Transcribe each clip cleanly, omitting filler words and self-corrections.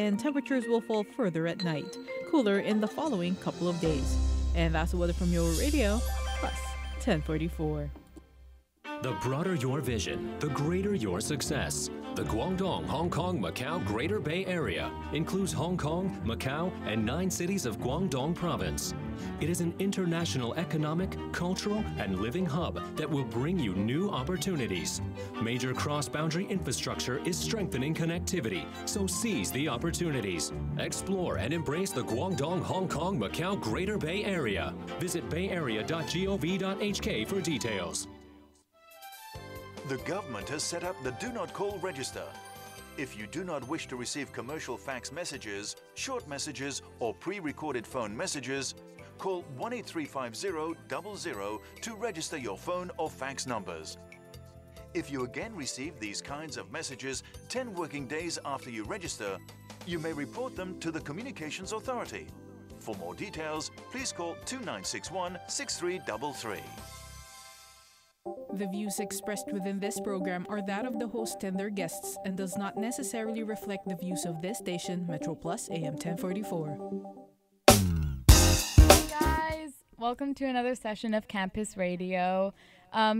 and temperatures will fall further at night, cooler in the following couple of days. And that's the weather from your radio, plus 1044. The broader your vision, the greater your success. The Guangdong, Hong Kong, Macau Greater Bay Area includes Hong Kong, Macau, and 9 cities of Guangdong Province. It is an international economic, cultural, and living hub that will bring you new opportunities. Major cross-boundary infrastructure is strengthening connectivity, so seize the opportunities. Explore and embrace the Guangdong, Hong Kong, Macau Greater Bay Area. Visit bayarea.gov.hk for details. The government has set up the Do Not Call register. If you do not wish to receive commercial fax messages, short messages, or pre-recorded phone messages, call 1-8350-00 to register your phone or fax numbers. If you again receive these kinds of messages 10 working days after you register, you may report them to the Communications Authority. For more details, please call 2961-6333. The views expressed within this program are that of the host and their guests and does not necessarily reflect the views of this station, Metro Plus AM 1044. Hey guys, welcome to another session of Campus Radio.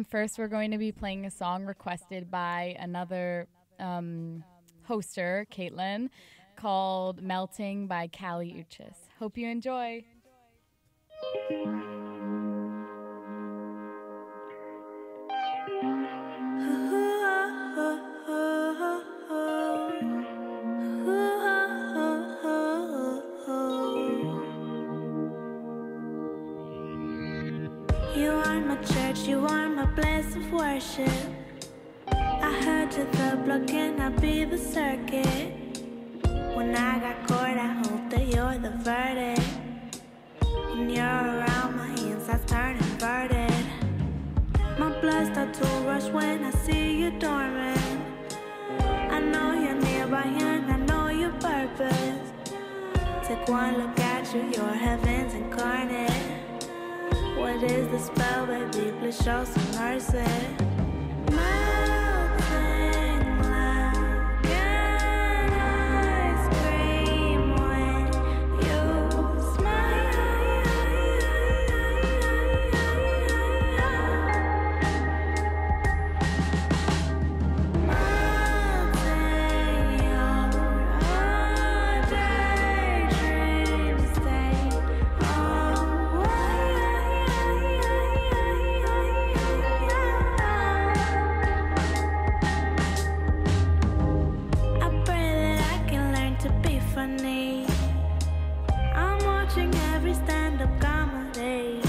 First, we're going to be playing a song requested by another hoster, Caitlin, called Melting by Kali Uchis. Hope you enjoy. You are my church, you are my place of worship. I heard to the block, can I be the circuit? When I got caught, I hope that you're the verdict. When you're around, my insides turn inverted. My blood starts to rush when I see you dormant. I know you're nearby and I know your purpose. Take one look at you, you're heaven's incarnate. What is the spell, baby? Please show some mercy. Melting like an ice cream when you smile. Melting your daydream state. I pray that I can learn to be funny. I'm watching every stand-up comedy,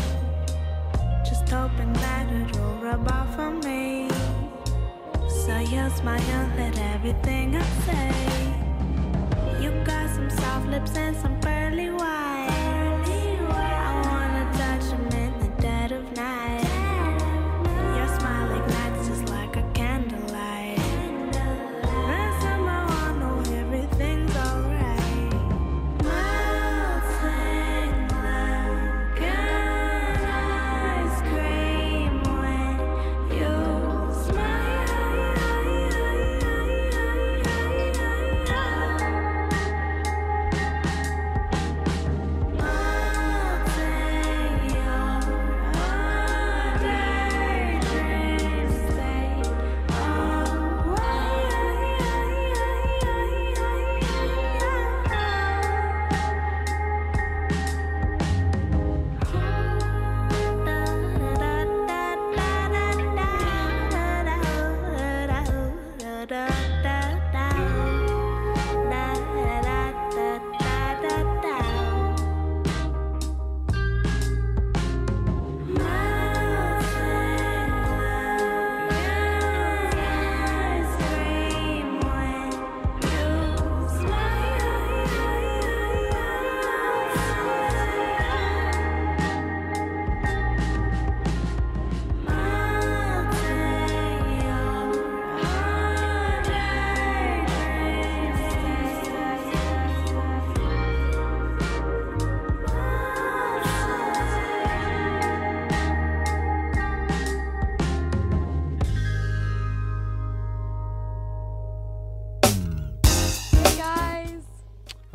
just hoping that it'll rub off on me. So you smile at everything I say. You got some soft lips and some pearly white. I wanna touch them in the dead of night. Your smile ignites just like a candlelight. And somehow I know everything's alright. Melting like an ice cream when you smile.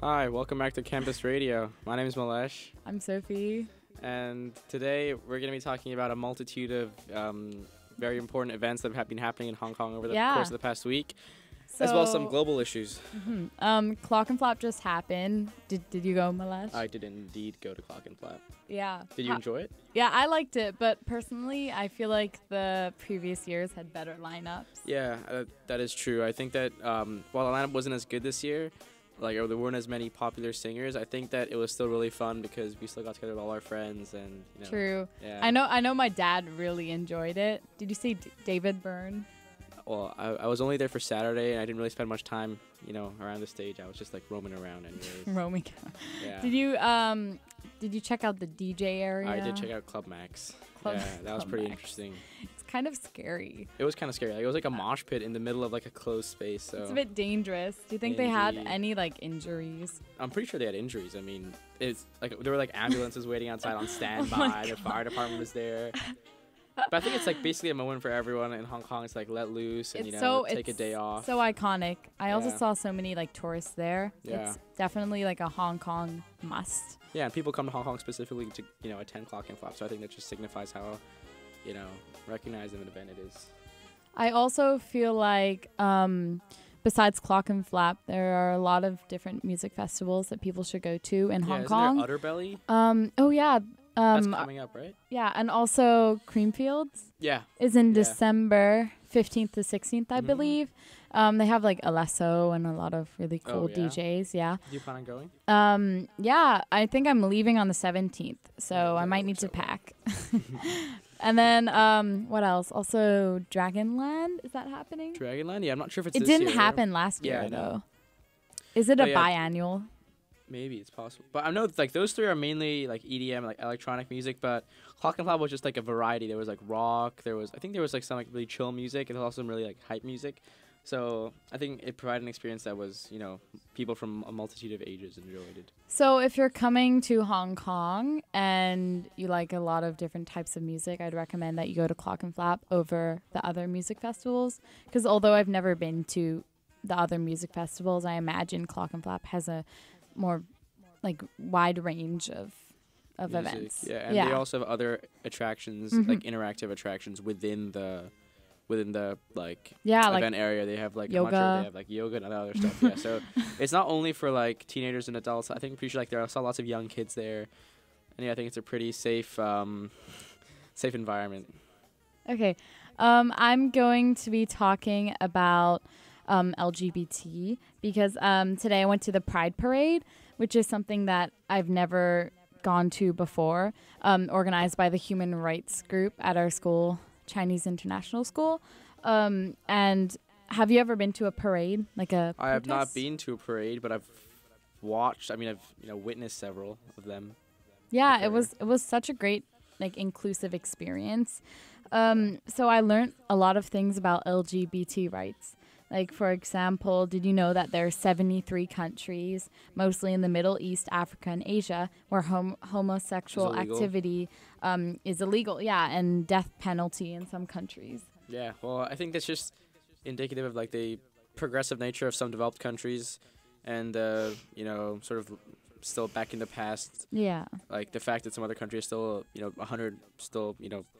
Hi, welcome back to Campus Radio. My name is Mallesh, I'm Sophie. and today we're going to be talking about a multitude of very important events that have been happening in Hong Kong over the course of the past week, as well as some global issues. Clockenflap just happened. Did you go, Mallesh? I did indeed go to Clockenflap. Yeah. Did you enjoy it? Yeah, I liked it, but personally, I feel like the previous years had better lineups. Yeah, that is true. I think that while the lineup wasn't as good this year, or there weren't as many popular singers, I think that it was still really fun because we still got together with all our friends and True. Yeah. I know my dad really enjoyed it. Did you see David Byrne? Well, I was only there for Saturday and I didn't really spend much time, around the stage. I was just like roaming around anyways. Roaming. Yeah. Did you check out the DJ area? I did check out Club Max. That was pretty interesting. It's kind of scary. It was kind of scary. It was like a mosh pit in the middle of like a closed space. So It's a bit dangerous. Do you think they had any injuries? I'm pretty sure they had injuries. I mean, it's like there were like ambulances waiting outside on standby. The fire department was there. But I think it's like basically a moment for everyone in Hong Kong. It's like let loose and take a day off. So iconic. I also saw so many tourists there. Yeah. It's definitely like a Hong Kong must. Yeah, and people come to Hong Kong specifically to attend Clockenflap. So I think that just signifies how recognized of an event it is. I also feel like besides Clockenflap, there are a lot of different music festivals that people should go to in Hong Kong. Isn't there Utterbelly? Oh yeah. That's coming up, right? Yeah, and also Creamfields. Yeah. Is in December 15th to 16th, I believe. They have Alesso and a lot of really cool DJs. Yeah. Do you plan on going? Yeah, I think I'm leaving on the 17th, so I might need to pack. And then what else? Also Dragonland, is that happening? Dragonland? Yeah, I'm not sure if it's It this didn't year. happen last year I know. though. Is it a biannual? Maybe it's possible, but I know those three are mainly EDM, electronic music. But Clockenflap was just a variety. There was rock. I think there was some really chill music, and also some really hype music. So I think it provided an experience that was people from a multitude of ages enjoyed it. So if you're coming to Hong Kong and you like a lot of different types of music, I'd recommend that you go to Clockenflap over the other music festivals. Because although I've never been to the other music festivals, I imagine Clockenflap has a more wide range of music, events. Yeah, and they also have other attractions, interactive attractions within the event area. They have yoga. I'm not sure they have yoga and other stuff. Yeah, so it's not only for teenagers and adults. I think I'm pretty sure there are also lots of young kids there, and I think it's a pretty safe environment. Okay, I'm going to be talking about LGBT because today I went to the Pride Parade, which is something that I've never gone to before, organized by the Human Rights Group at our school, Chinese International School. And have you ever been to a parade, a protest? I have not been to a parade, but I've watched. I mean, I've witnessed several of them. Yeah, it was such a great inclusive experience. So I learned a lot of things about LGBT rights. For example, did you know that there are 73 countries, mostly in the Middle East, Africa, and Asia, where homosexual activity is illegal? Yeah, and death penalty in some countries. Yeah, well, I think that's just indicative of the progressive nature of some developed countries, and sort of still back in the past. Yeah. The fact that some other countries still, 100, still,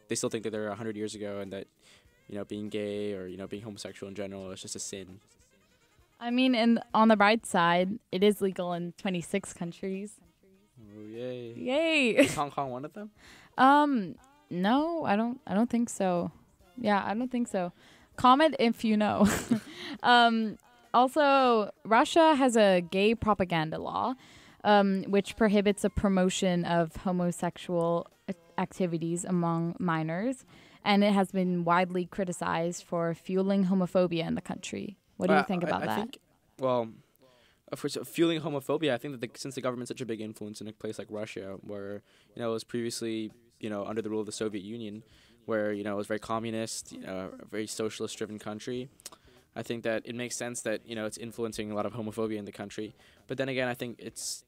they still think that they're 100 years ago, and that being gay or, being homosexual in general is just a sin. I mean, and on the bright side, it is legal in 26 countries. Oh, yay. Yay. Is Hong Kong one of them? No, I don't think so. Yeah, I don't think so. Comment if you know. Also, Russia has a gay propaganda law, which prohibits the promotion of homosexual activities among minors. And it has been widely criticized for fueling homophobia in the country. What do you think about that? I think, well, of course, fueling homophobia, I think that since the government's such a big influence in a place like Russia, where, it was previously, under the rule of the Soviet Union, where, it was very communist, a very socialist-driven country, I think that it makes sense that, it's influencing a lot of homophobia in the country. But then again, I think it's,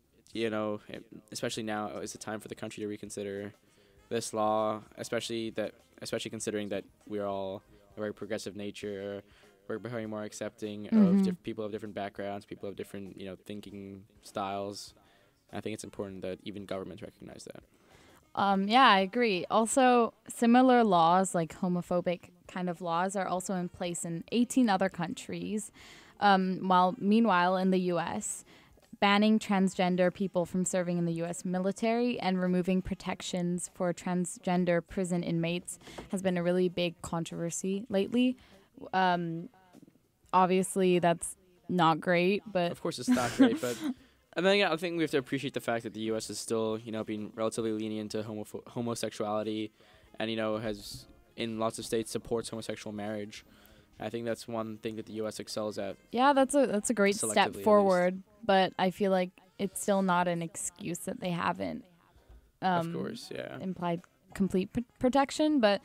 especially now is the time for the country to reconsider this law, especially considering that we're all a very progressive nature, we're becoming more accepting Mm-hmm. of people of different backgrounds, people of different thinking styles. I think it's important that even governments recognize that. Yeah, I agree. Also, similar laws, like homophobic kind of laws, are also in place in 18 other countries. While meanwhile, in the U.S., banning transgender people from serving in the U.S. military and removing protections for transgender prison inmates has been a really big controversy lately. Um, Obviously, that's not great, but Of course, it's not great, but I mean, I think we have to appreciate the fact that the U.S. is still, being relatively lenient to homosexuality, and has in lots of states supports homosexual marriage. I think that's one thing that the U.S. excels at. yeah, that's a great Selectively, step at least. forward. But I feel like it's still not an excuse that they haven't Of course, yeah. implied complete protection. But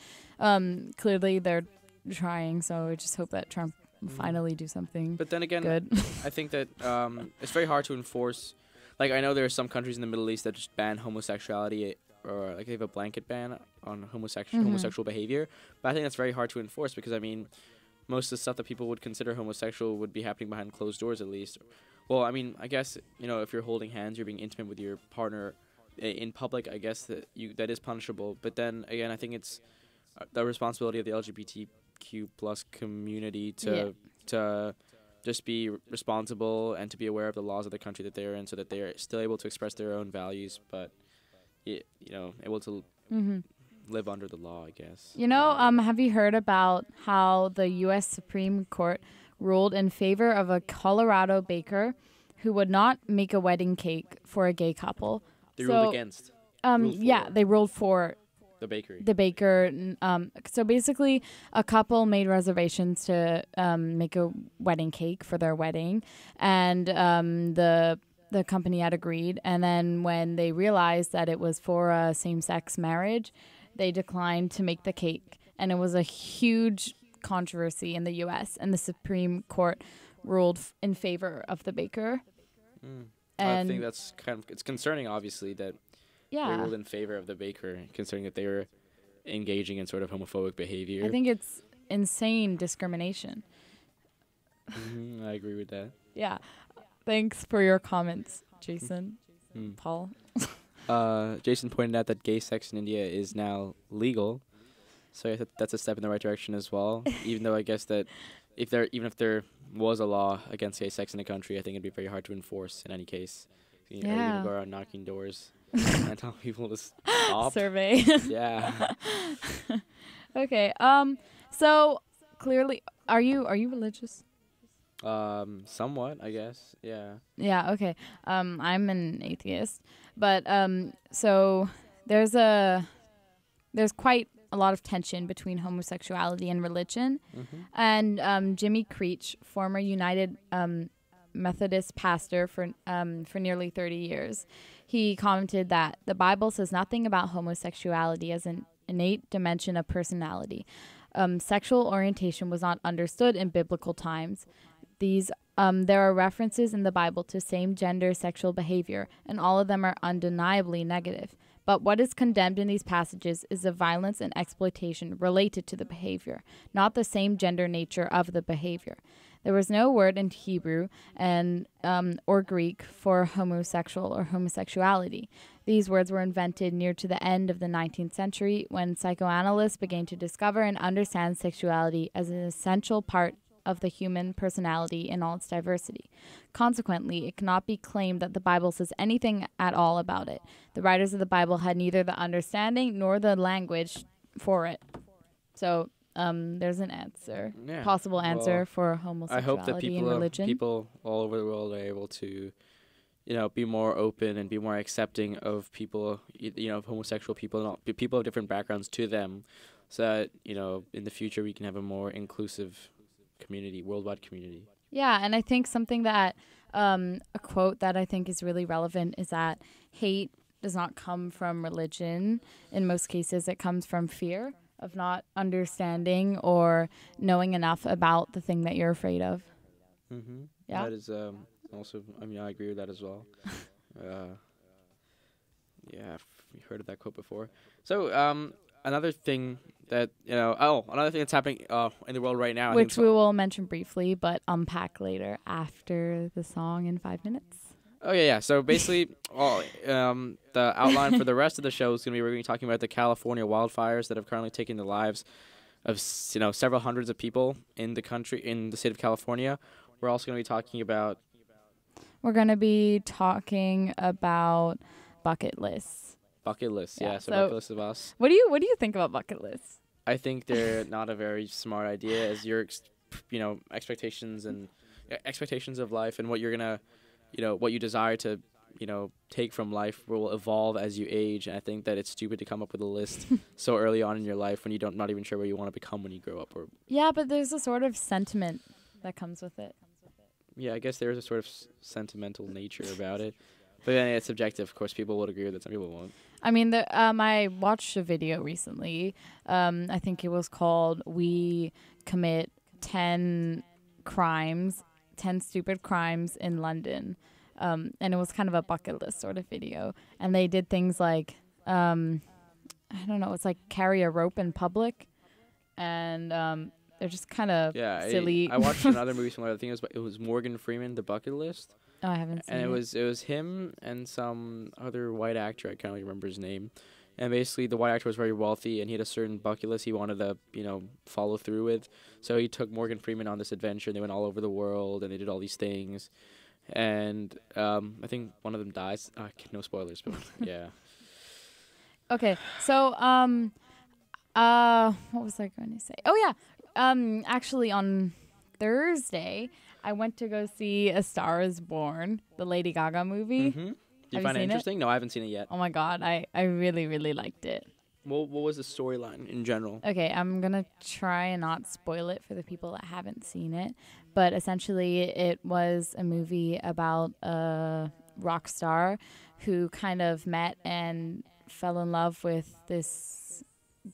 clearly they're trying. So I just hope that Trump will finally do something But then again, good. I think that it's very hard to enforce. Like, I know there are some countries in the Middle East that just ban homosexuality, or like they have a blanket ban on homosexual behavior. But I think that's very hard to enforce because, I mean, most of the stuff that people would consider homosexual would be happening behind closed doors at least. Well, I mean, I guess, if you're holding hands, you're being intimate with your partner in public, I guess that is punishable. But then again, I think it's the responsibility of the LGBTQ plus community to just be responsible and to be aware of the laws of the country that they're in, so that they're still able to express their own values, but able to live under the law, I guess. Have you heard about how the U.S. Supreme Court ruled in favor of a Colorado baker who would not make a wedding cake for a gay couple? They ruled against. They ruled for the bakery. The baker. So basically, a couple made reservations to make a wedding cake for their wedding, and the company had agreed. And then when they realized that it was for a same-sex marriage, they declined to make the cake, and it was a huge controversy in the U.S. and the Supreme Court ruled in favor of the baker. I think that's it's concerning, obviously, that they yeah, ruled in favor of the baker, considering that they were engaging in sort of homophobic behavior. I think it's insane discrimination. I agree with that. Yeah. Thanks for your comments, Jason. Paul. Jason pointed out that gay sex in India is now legal, so I think that's a step in the right direction as well. Even though I guess that even if there was a law against gay sex in the country, I think it'd be very hard to enforce in any case. You're gonna go around knocking doors and tell people to stop. Survey. Yeah. Okay. So clearly, are you religious? Somewhat, I guess. Yeah. Yeah. Okay. I'm an atheist, but so there's quite a lot of tension between homosexuality and religion, and Jimmy Creech, former United Methodist pastor for nearly 30 years, he commented that the Bible says nothing about homosexuality as an innate dimension of personality. Sexual orientation was not understood in biblical times. There are references in the Bible to same-gender sexual behavior, and all of them are undeniably negative. But what is condemned in these passages is the violence and exploitation related to the behavior, not the same-gender nature of the behavior. There was no word in Hebrew or Greek for homosexual or homosexuality. These words were invented near to the end of the 19th century when psychoanalysts began to discover and understand sexuality as an essential part of the human personality in all its diversity. Consequently, it cannot be claimed that the Bible says anything at all about it. The writers of the Bible had neither the understanding nor the language for it. So there's an answer, possible answer for homosexuality I hope that and religion. people all over the world are able to, be more open and be more accepting of people, of homosexual people and people of different backgrounds to them, so that, in the future we can have a more inclusive community, worldwide community. Yeah, and I think something that, a quote that I think is really relevant is that hate does not come from religion. In most cases, it comes from fear of not understanding or knowing enough about the thing that you're afraid of. Mm-hmm. Yeah. That is also, I agree with that as well. Yeah, I've heard of that quote before. So, another thing that another thing that's happening in the world right now, which we will mention briefly, but unpack later after the song in 5 minutes. Oh yeah. So basically, the outline for the rest of the show is we're going to be talking about the California wildfires that have currently taken the lives of several hundreds of people in the state of California. We're also going to be talking about. We're going to be talking about bucket lists. Bucket lists, Yeah, so so bucket lists of us. What do you think about bucket lists? I think they're not a very smart idea, as your expectations of life and what you're gonna, what you desire to, take from life will evolve as you age. And I think that it's stupid to come up with a list so early on in your life when not even sure where you want to become when you grow up. Yeah, but there's a sort of sentiment that comes with it. Yeah, I guess there is a sort of sentimental nature about it. But then it's subjective. Of course, people would agree with it. Some people won't. I mean, I watched a video recently. I think it was called "We Commit 10 Crimes, 10 Stupid Crimes in London," and it was kind of a bucket list sort of video. And they did things like, I don't know, it's like carry a rope in public, and they're just kind of silly. I watched another movie similar. I think it was Morgan Freeman, The Bucket List. Oh, I haven't seen it. And it was him and some other white actor. I can't really remember his name. And basically, the white actor was very wealthy, and he had a certain bucket list he wanted to, follow through with. So he took Morgan Freeman on this adventure, and they went all over the world, and they did all these things. And I think one of them dies. No spoilers, but yeah. Okay, so what was I going to say? Oh yeah, actually on Thursday, I went to go see A Star Is Born, the Lady Gaga movie. Mm-hmm. Do you find it interesting? No, I haven't seen it yet. Oh my god, I really, really liked it. What was the storyline in general? Okay, I'm going to try and not spoil it for the people that haven't seen it. But essentially, it was a movie about a rock star who kind of met and fell in love with this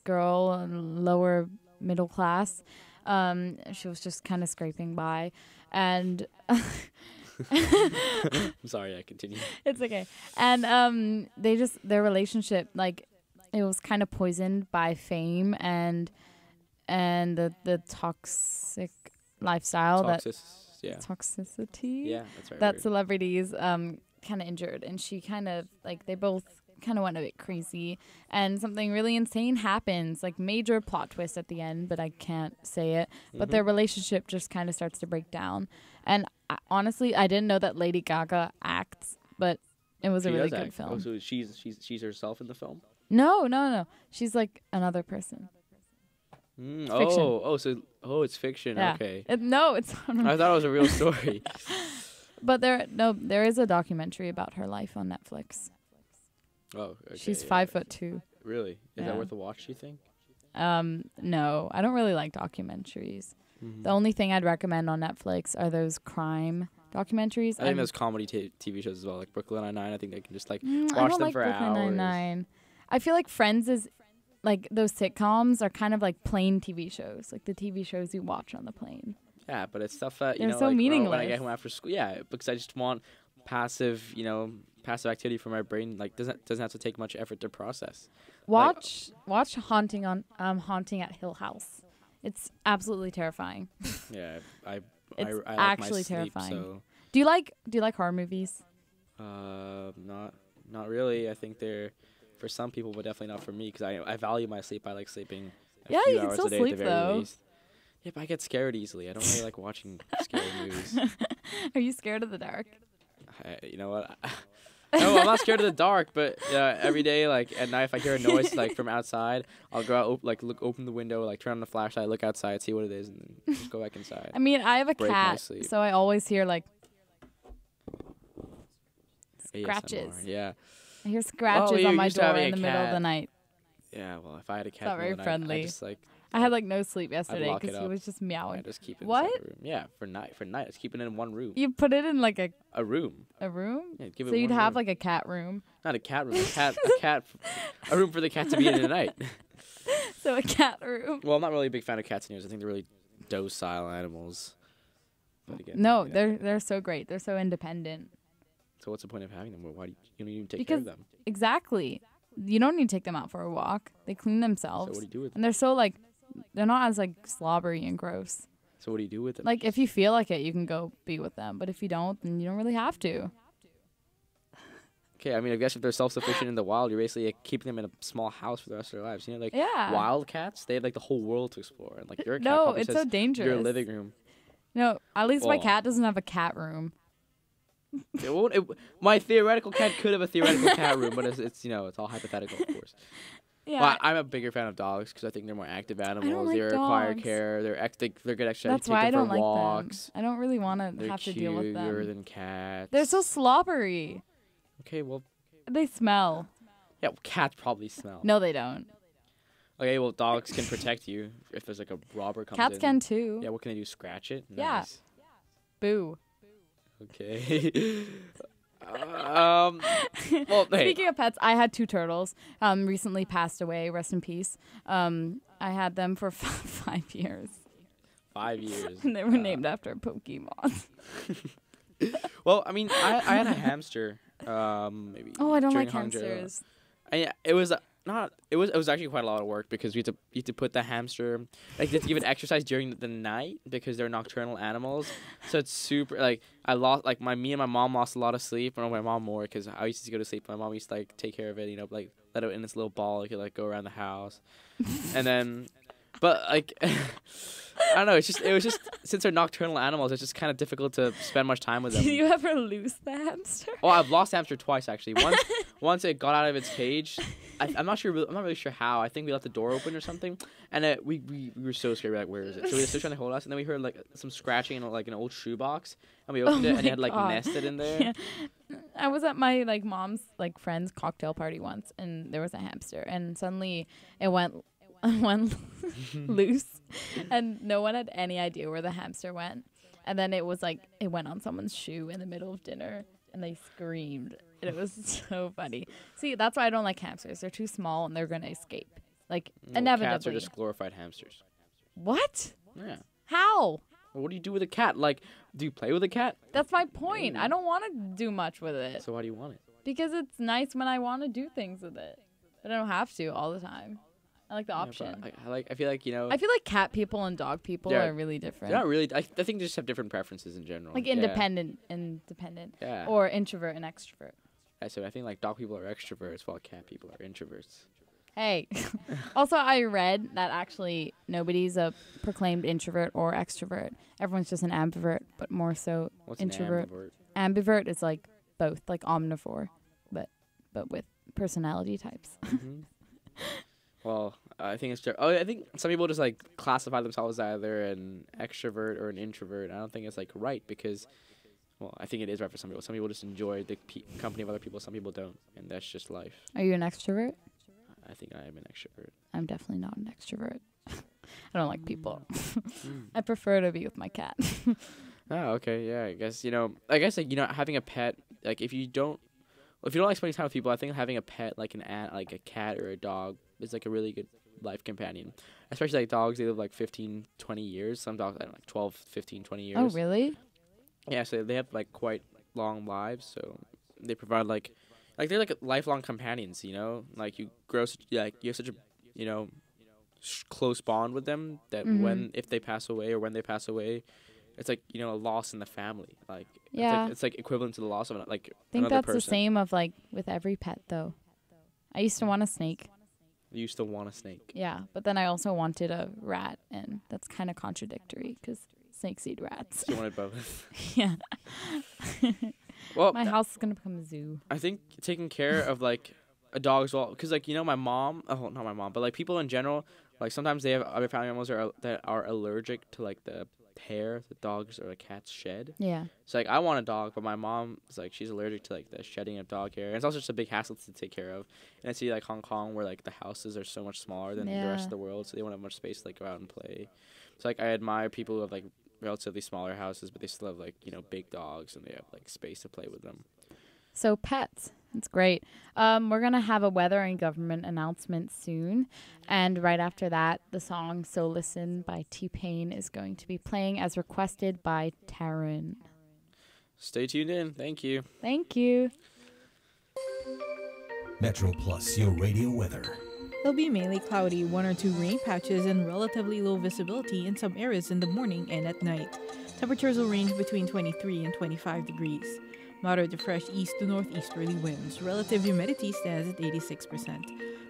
girl, lower middle class. She was just kind of scraping by. And I'm sorry, I continue. It's okay. And their relationship, like, it was kind of poisoned by fame and the toxic lifestyle toxicity. Yeah, that's right. That celebrities kind of injured, and she kind of they both kind of went a bit crazy, and something really insane happens, like major plot twist at the end, but I can't say it. But their relationship just kind of starts to break down. And honestly, I didn't know that Lady Gaga acts, but it was a really good film. Oh, so she's herself in the film? No. She's like another person. It's fiction. Yeah. Okay. It's not. I thought it was a real story. But there is a documentary about her life on Netflix. Oh, okay. She's 5'2". Really? Is that worth a watch, do you think? No, I don't really like documentaries. Mm-hmm. The only thing I'd recommend on Netflix are those crime documentaries. I think there's comedy TV shows as well, like Brooklyn Nine-Nine. I think they can just watch them for Brooklyn hours. Nine-Nine. I feel like Friends is like those sitcoms are kind of like plain TV shows, like the TV shows you watch on the plane. Yeah, but it's stuff that They're so meaningless. When I get home after school. Yeah, because I just want passive activity for my brain. Like doesn't have to take much effort to process. Watch Haunting at Hill House. It's absolutely terrifying. Yeah, I it's like actually my sleep, terrifying. So. Do you like horror movies? Not really. I think they're for some people, but definitely not for me because I value my sleep. I like sleeping a few hours a day at the very least. Yeah, but I get scared easily. I don't really like watching scary movies. Are you scared of the dark? You know what? No, I'm not scared of the dark, but every day, like at night, if I hear a noise like from outside, I'll go out, open the window, turn on the flashlight, look outside, see what it is, and then just go back inside. I mean, I have a cat, so I always hear scratches. ASMR, yeah. I hear scratches on my door in the middle of the night. Yeah, well, if I had a cat, it's not very friendly. I just I had no sleep yesterday because he was just meowing. I just keep it what? inside the room. Yeah, for night. I just keep it in one room. You put it in a room. A room? Yeah, give it so you'd have room. A cat room. Not a cat room. A room for the cat to be in at night. So a cat room. Well, I'm not really a big fan of cats anyways. I think they're really docile animals. But again, no, they're so great. They're so independent. So what's the point of having them? Why do you don't even take care of them? Exactly. you don't need to take them out for a walk. They clean themselves. So what do you do with them? And they're so like, they're not as like slobbery and gross. So what do you do with them? Like if you feel like it, you can go be with them. But if you don't, then you don't really have to. Okay, I mean, I guess if they're self-sufficient in the wild, you're basically keeping them in a small house for the rest of their lives. You know, like wild cats, they have like the whole world to explore. And like your cat No, probably it's says so dangerous. your living room. No, at least my Well. cat doesn't have a cat room. My theoretical cat could have a theoretical cat room, but it's you know, it's all hypothetical, of course. Yeah. Well, I'm a bigger fan of dogs because I think they're more active animals. like they require dogs. care. They're good exercise. That's Take why them I don't for like walks. them. I don't really want to They're have to deal with cuter them. than cats. They're so slobbery. Okay, well, They smell. yeah, well, cats probably smell. No, they don't. Okay, well, dogs can protect you if there's like a robber comes Cats in. can too. Yeah, what can they do? Scratch it? Yeah. Nice. Boo. Okay. Well, hey. Speaking of pets, I had 2 turtles. Recently passed away. Rest in peace. I had them for 5 years. 5 years. And they were named after Pokemon. Well, I mean, I had a hamster. Maybe. Oh, I don't during like Hangzhou. hamsters. And it was not. It was actually quite a lot of work because you had to put the hamster, like, you have to give it exercise during the night because they're nocturnal animals. So it's super, like, I lost, like, me and my mom lost a lot of sleep. Or my mom more because I used to go to sleep. My mom used to, like, take care of it, you know, like, let it in this little ball. It could, like, go around the house. And then, but, like, I don't know. It was just since they're nocturnal animals, it's just kind of difficult to spend much time with them. Did you ever lose the hamster? Oh, I've lost hamster twice actually. Once it got out of its cage, I'm not really sure how. I think we left the door open or something, and we were so scared. We were like, where is it? So we were still trying to hold us, and then we heard like some scratching in like an old shoebox, and we opened it, and it had like nested in there. Yeah. I was at my like mom's like friend's cocktail party once, and there was a hamster, and suddenly it went loose, and no one had any idea where the hamster went. And then it was like it went on someone's shoe in the middle of dinner, and they screamed. And it was so funny. See, that's why I don't like hamsters. They're too small, and they're gonna escape. Like inevitably. Cats are just glorified hamsters. What? Yeah. How? Well, what do you do with a cat? Like, do you play with a cat? That's my point. I don't want to do much with it. So why do you want it? Because it's nice when I want to do things with it. But I don't have to all the time. I like the option. I feel like, you know. I feel like cat people and dog people are really different. They're not really. I think they just have different preferences in general. Like independent and dependent. Yeah. Or introvert and extrovert. So I think like dog people are extroverts while cat people are introverts. Hey. Also, I read that actually nobody's a proclaimed introvert or extrovert. Everyone's just an ambivert, but more so What's introvert. an ambivert? Ambivert is like both, like omnivore, but with personality types. Mm-hmm. Well, I think it's true. Oh, I think some people just like classify themselves as either an extrovert or an introvert. I don't think it's like right because, well, I think it is right for some people. Some people just enjoy the company of other people. Some people don't, and that's just life. Are you an extrovert? I think I am an extrovert. I'm definitely not an extrovert. I don't like people. I prefer to be with my cat. Oh, okay, yeah. I guess like, you know, having a pet, like if you don't like spending time with people, I think having a pet like like a cat or a dog is like a really good life companion. Especially like dogs, they live like 15, 20 years. Some dogs, I don't know, like 12, 15, 20 years. Oh, really? Yeah, so they have like quite long lives, so they provide like they're like lifelong companions, you know? Like you have such a, you know, close bond with them that if they pass away or when they pass away, it's like, you know, a loss in the family. Like it's like equivalent to the loss of like I think another that's person. the same of like with every pet though. I used to want a snake. You used to want a snake. Yeah, but then I also wanted a rat, and that's kind of contradictory because snakes eat rats. So you wanted both. Yeah. Well, my house is gonna become a zoo. I think taking care of like a dog as well, because like, you know, my mom, not my mom, but like people in general, like sometimes they have other family members that are allergic to like the hair the dogs or the cats shed. Yeah. So like I want a dog, but my mom is like she's allergic to like the shedding of dog hair, and it's also just a big hassle to take care of. And I see like Hong Kong where like the houses are so much smaller than the rest of the world, so they don't have much space to like go out and play. So like I admire people who have like relatively smaller houses, but they still have like, you know, big dogs and they have like space to play with them. So pets, it's great. We're gonna have a weather and government announcement soon, and right after that, the song "So Listen" by T-Pain is going to be playing as requested by Taryn. Stay tuned in. Thank you. Thank you. Metro Plus, your radio weather. It'll be mainly cloudy, 1 or 2 rain patches, and relatively low visibility in some areas in the morning and at night. Temperatures will range between 23 and 25 degrees. Moderate to fresh east to northeasterly winds. Relative humidity stands at 86%.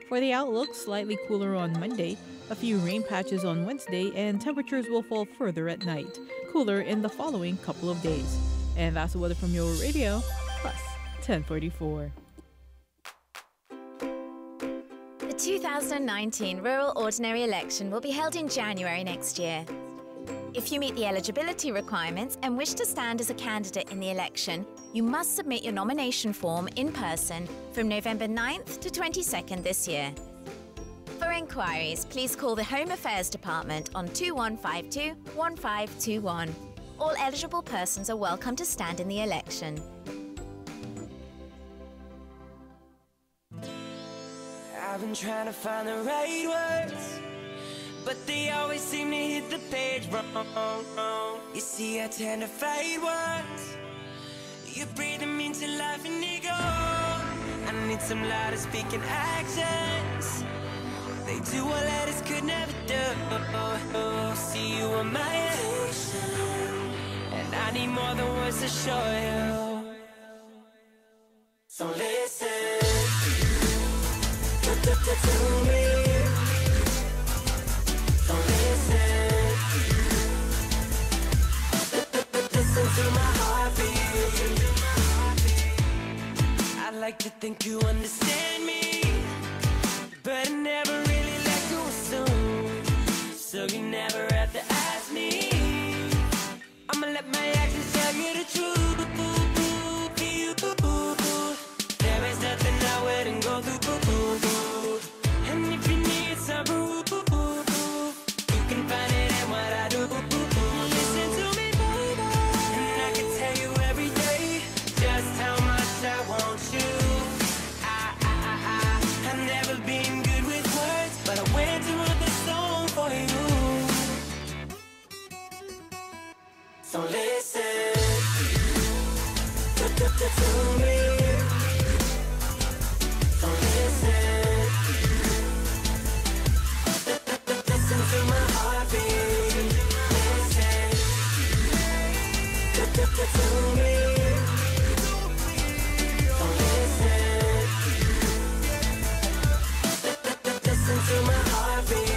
For the outlook, slightly cooler on Monday, a few rain patches on Wednesday, and temperatures will fall further at night. Cooler in the following couple of days. And that's the weather from your radio, plus 1044. The 2019 Rural Ordinary Election will be held in January next year. If you meet the eligibility requirements and wish to stand as a candidate in the election, you must submit your nomination form in person from November 9th to 22nd this year. For enquiries, please call the Home Affairs Department on 2152 1521. All eligible persons are welcome to stand in the election. I've been trying to find the right words, but they always seem to hit the page wrong. You see, I tend to fight words. You breathe them into life and they go. I need some louder speaking actions. They do what letters could never do. See, you are my ocean, and I need more than words to show you. So listen to me. So listen to my heartbeat. I'd like to think you understand me, but I never really let you assume. So you never have to ask me. I'ma let my actions tell you the truth. There is nothing I wouldn't go through. And if you need some proof, you can find it in what I do. Listen to me, baby, and I can tell you every day just how much I want you. I've never been good with words, but I went to write this song for you. So listen to me. So listen to my heartbeat. Listen to me. So listen to my heartbeat.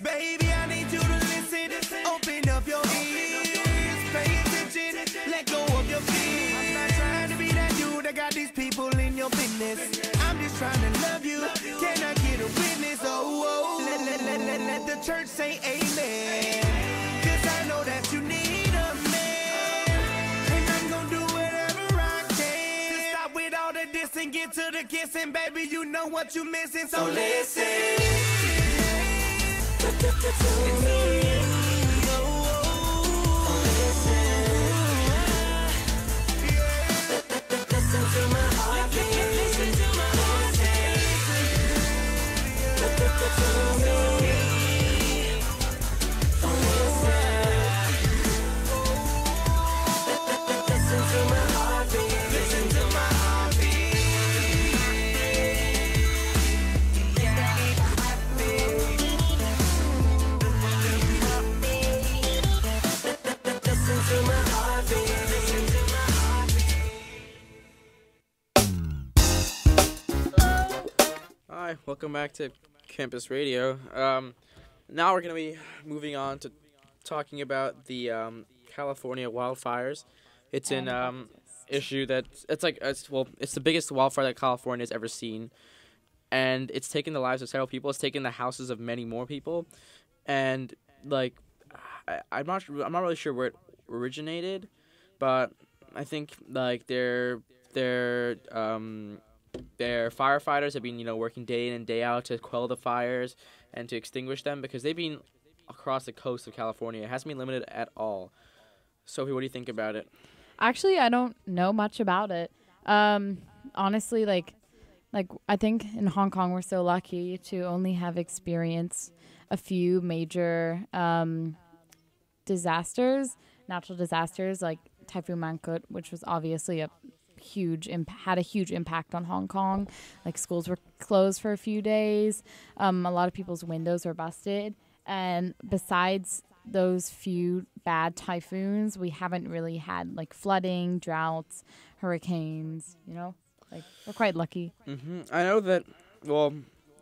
Baby, I need you to listen. Open up your ears, pay attention, let go of your fears. I'm not trying to be that dude that got these people in your business. I'm just trying to love you. Can I get a witness? Oh, let the church say amen. Cause I know that you need a man, and I'm gonna do whatever I can to stop with all the diss and get to the kissing. Baby, you know what you missing, so listen to me. Listen to my heartbeat. Listen to my heartbeat. Listen to me. Listen to my heartbeat. Listen to my heartbeat. Listen to my heartbeat. Hi, welcome back to Campus Radio. Now we're going to be moving on to talking about the California wildfires. It's an issue that it's the biggest wildfire that California's ever seen, and it's taken the lives of several people. It's taken the houses of many more people, and I'm not really sure where it originated, but I think their firefighters have been working day in and day out to quell the fires and to extinguish them, because they've been across the coast of California. It hasn't been limited at all. Sophie, what do you think about it? Actually, I don't know much about it. Honestly, like I think in Hong Kong we're so lucky to only have experienced a few major natural disasters, like Typhoon Mangkhut, which was obviously a had a huge impact on Hong Kong. Like schools were closed for a few days. A lot of people's windows were busted. And besides those few bad typhoons, we haven't really had like flooding, droughts, hurricanes, you know? Like we're quite lucky. I know that, well,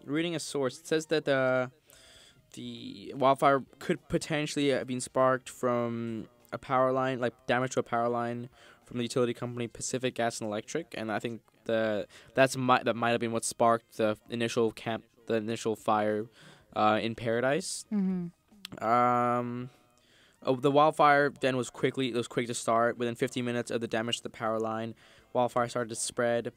reading a source, it says that the wildfire could potentially have been sparked from a power line, like damage to a power line from the utility company Pacific Gas and Electric, and I think that might have been what sparked the initial fire in Paradise. The wildfire then was quick to start. Within 15 minutes of the damage to the power line, wildfire started to spread.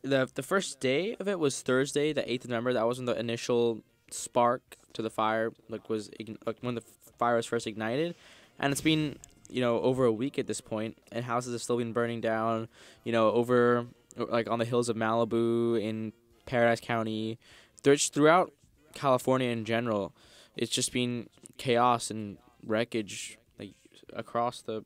The first day of it was Thursday, the 8th of November. That wasn't the initial spark to the fire, when the fire was first ignited, and it's been over a week at this point, and houses have still been burning down, over like on the hills of Malibu in Paradise County. There's throughout California in general, it's just been chaos and wreckage like across the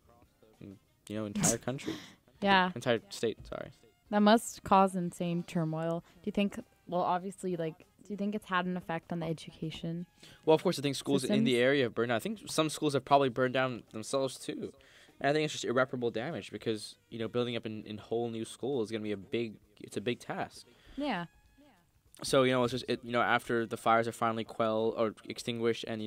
entire country. Yeah. Entire state, sorry. That must cause insane turmoil. Do you think, well, obviously, do you think it's had an effect on the education? Well, of course, I think schools in the area have burned down. I think some schools have probably burned down themselves, too. And I think it's just irreparable damage because, building up in whole new schools is going to be a big task. Yeah. So, it's just, after the fires are finally quelled or extinguished and,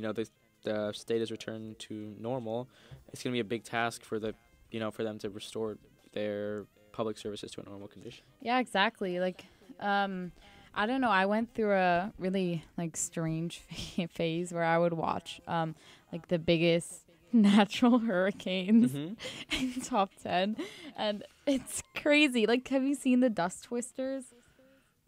the state is returned to normal, it's going to be a big task for for them to restore their public services to a normal condition. Yeah, exactly. Like, I don't know. I went through a really strange phase where I would watch the biggest natural hurricanes in top 10, and it's crazy. Like, have you seen the dust twisters?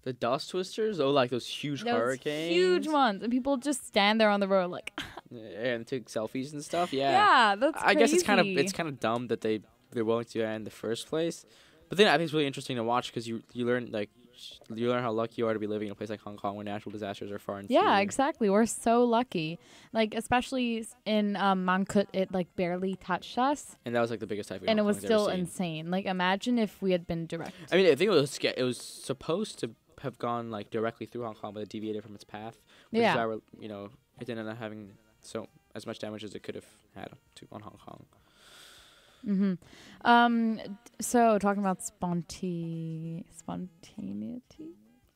The dust twisters? Oh, like those huge hurricanes? Huge ones, and people just stand there on the road like. And take selfies and stuff. Yeah. Yeah, that's crazy. I guess it's kind of dumb that they're willing to do that in the first place. But then I think it's really interesting to watch because you learn how lucky you are to be living in a place like Hong Kong where natural disasters are far and few. Yeah, exactly. We're so lucky. Like, especially in Mangkhut, it barely touched us. And that was the biggest typhoon. And it was still insane. Like, imagine if we had been direct. I mean, I think it was supposed to have gone directly through Hong Kong, but it deviated from its path. Which is why it didn't end up having as much damage as it could have had on Hong Kong. So talking about spontaneity.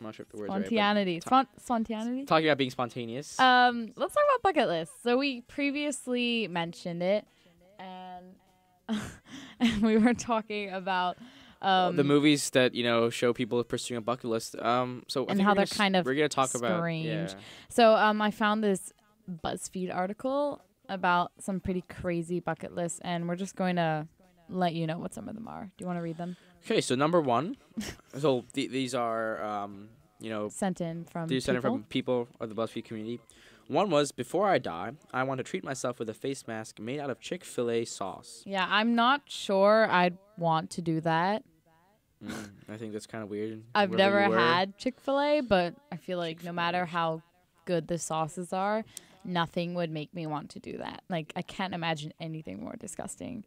I'm not sure if the word spontaneity. Is right. Spontaneity. Talking about being spontaneous. Let's talk about bucket lists. So we previously mentioned it, and we were talking about the movies that show people pursuing a bucket list. So and how they're kind of we're gonna talk strange. About yeah. So I found this BuzzFeed article about some pretty crazy bucket lists, and we're just going to let you know what some of them are. Do you want to read them? Okay, so number one. So these are sent in from people of the BuzzFeed community. One was, before I die, I want to treat myself with a face mask made out of Chick-fil-A sauce. Yeah, I'm not sure I'd want to do that. I think that's kind of weird. I've never had Chick-fil-A, but I feel like no matter how good the sauces are, nothing would make me want to do that. Like, I can't imagine anything more disgusting.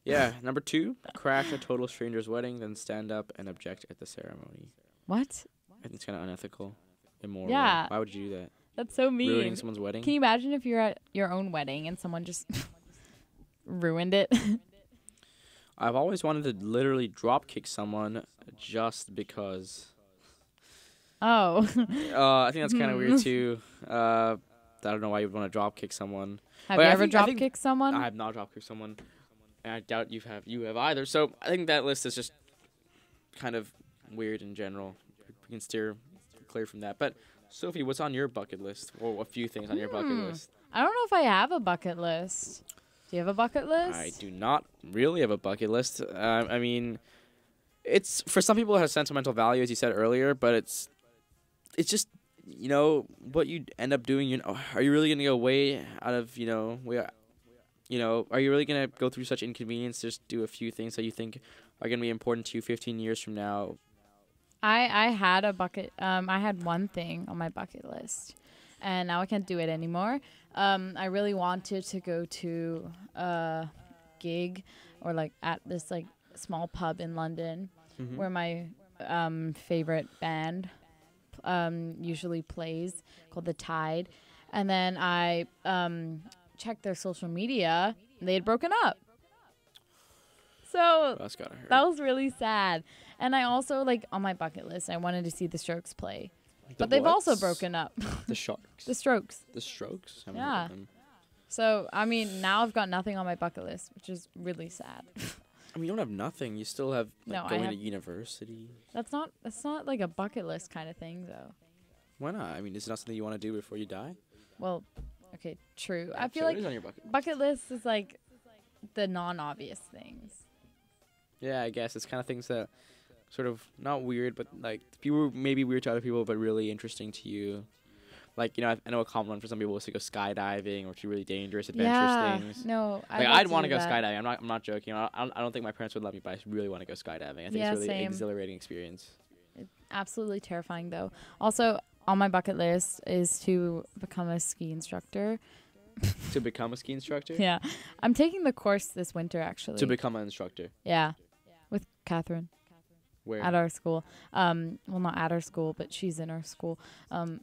Yeah, number two, crash a total stranger's wedding, then stand up and object at the ceremony. What? I think it's kind of unethical, immoral. Yeah. Why would you do that? That's so mean. Ruining someone's wedding? Can you imagine if you're at your own wedding and someone just ruined it? I've always wanted to literally drop kick someone just because. Oh. I think that's kind of weird too. I don't know why you'd want to drop kick someone. Have you ever drop kicked someone? I have not drop kicked someone, and I doubt you have either. So I think that list is just kind of weird in general. We can steer clear from that. But Sophie, what's on your bucket list? Or a few things on your bucket list? I don't know if I have a bucket list. Do you have a bucket list? I do not really have a bucket list. I mean, it's for some people it has sentimental value, as you said earlier, but it's just what you end up doing. Are you really gonna go way out of are you really gonna go through such inconvenience to just do a few things that you think are gonna be important to you 15 years from now? I had a bucket. I had one thing on my bucket list, and now I can't do it anymore. I really wanted to go to a gig or like at this like small pub in London where my favorite band usually plays, called The Tide. And then I checked their social media, and they had broken up. So That's gotta hurt. that was really sad. And I also, like, on my bucket list, I wanted to see the Strokes play. But they've also broken up. The Sharks. The Strokes. The Strokes? Haven't Yeah. heard of them. So, I mean, now I've got nothing on my bucket list, which is really sad. I mean, you don't have nothing. You still have like, No, I going have- to university. That's not like a bucket list kind of thing, though. Why not? I mean, is it not something you want to do before you die? Well, okay, true. Yeah, I feel so like it is on your bucket list. bucket list is like the non-obvious things. Yeah, I guess it's kind of things that sort of not weird, but like people maybe weird to other people, but really interesting to you. Like, you know, I know a common one for some people is to go skydiving or to really dangerous adventurous things. No, Like, I'd want to go skydiving. I'm not joking. I don't think my parents would let me, but I really want to go skydiving. I think Yeah, it's really same. exhilarating experience. Absolutely terrifying, though. Also, on my bucket list is to become a ski instructor. To become a ski instructor? Yeah, I'm taking the course this winter, actually. To become an instructor. Yeah, with Catherine. Where? At our school. Well, not at our school, but she's in our school. At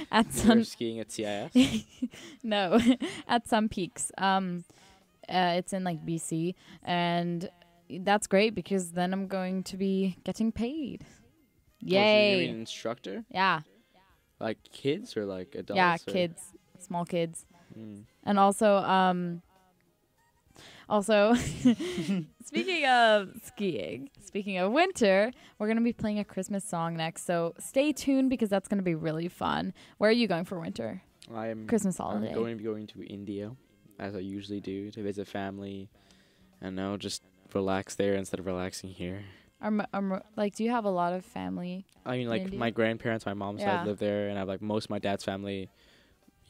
You're some skiing at CIS? no, at some peaks. It's in like BC, and that's great because then I'm going to be getting paid. Oh, so you're Yay! gonna be an instructor? Yeah, Like kids or like adults? yeah, or? kids, small kids, Mm. and also, speaking of skiing, speaking of winter, we're going to be playing a Christmas song next. So stay tuned because that's going to be really fun. Where are you going for winter? Christmas holiday. I'm going to be going to India, as I usually do, to visit family. And now just relax there instead of relaxing here. Like, do you have a lot of family? I mean, like, India? my grandparents, my mom's Yeah. side live there, and I have, like, most of my dad's family,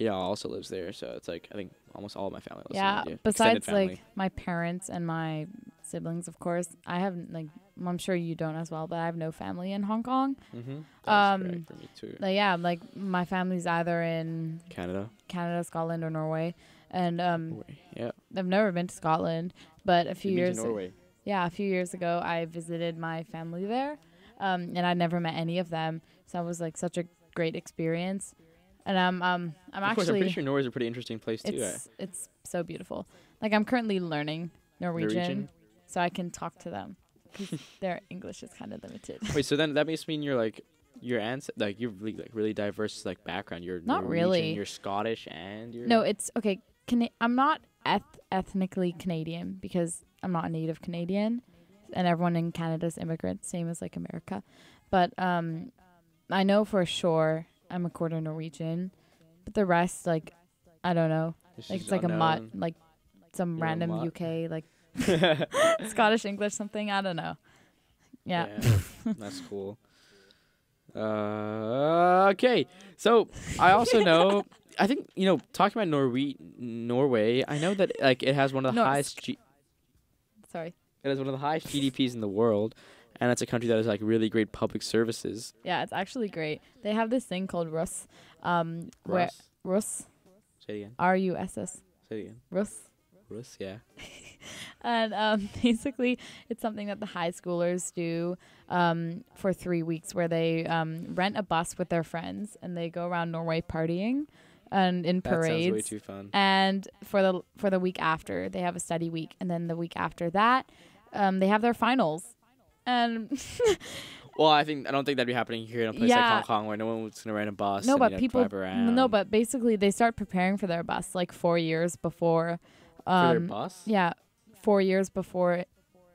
also lives there. So it's, like, I think almost all of my family lives in Yeah, India. besides, Extended family. like, my parents and my siblings, of course. I haven't, like, I'm sure you don't as well, but I have no family in Hong Kong. Mm-hmm. That's great for me, too. Like, yeah, like, my family's either in Canada, Scotland, or Norway. And yeah. I've never been to Scotland, but a few You've been years to Norway. Yeah, a few years ago, I visited my family there, and I'd never met any of them. So it was like such a great experience. And I'm Of actually. course, I'm pretty sure Norway's a pretty interesting place too. It's so beautiful. Like, I'm currently learning Norwegian, so I can talk to them because their English is kind of limited. Wait, so then that must mean you're like you're really diverse like background. You're Not Norwegian, really. You're Scottish and you're No, it's okay. I'm not ethnically Canadian because I'm not a native Canadian, and everyone in Canada's immigrant, same as like America. But I know for sure I'm a quarter Norwegian, but the rest, like, I don't know. Like, it's like a mutt, like some You're a random mutt. UK, like Scottish English something. I don't know. Yeah. That's cool. Okay, so I also know. I think talking about Norway. I know that like it has one of the highest. Sorry. It has one of the highest GDPs in the world, and it's a country that has like really great public services. Yeah, it's actually great. They have this thing called Russ, where Russ. Say it again. RUSS. Say it again. Russ. Russ, yeah. And basically, it's something that the high schoolers do for 3 weeks, where they rent a bus with their friends and they go around Norway partying and in parades. That sounds way too fun. And for the week after, they have a study week, and then the week after that, they have their finals. And well, I don't think that'd be happening here in a place like Hong Kong where no one's gonna rent a bus. No, and, but people. drive around. No, but basically, they start preparing for their bus like 4 years before. For their bus? Yeah, 4 years before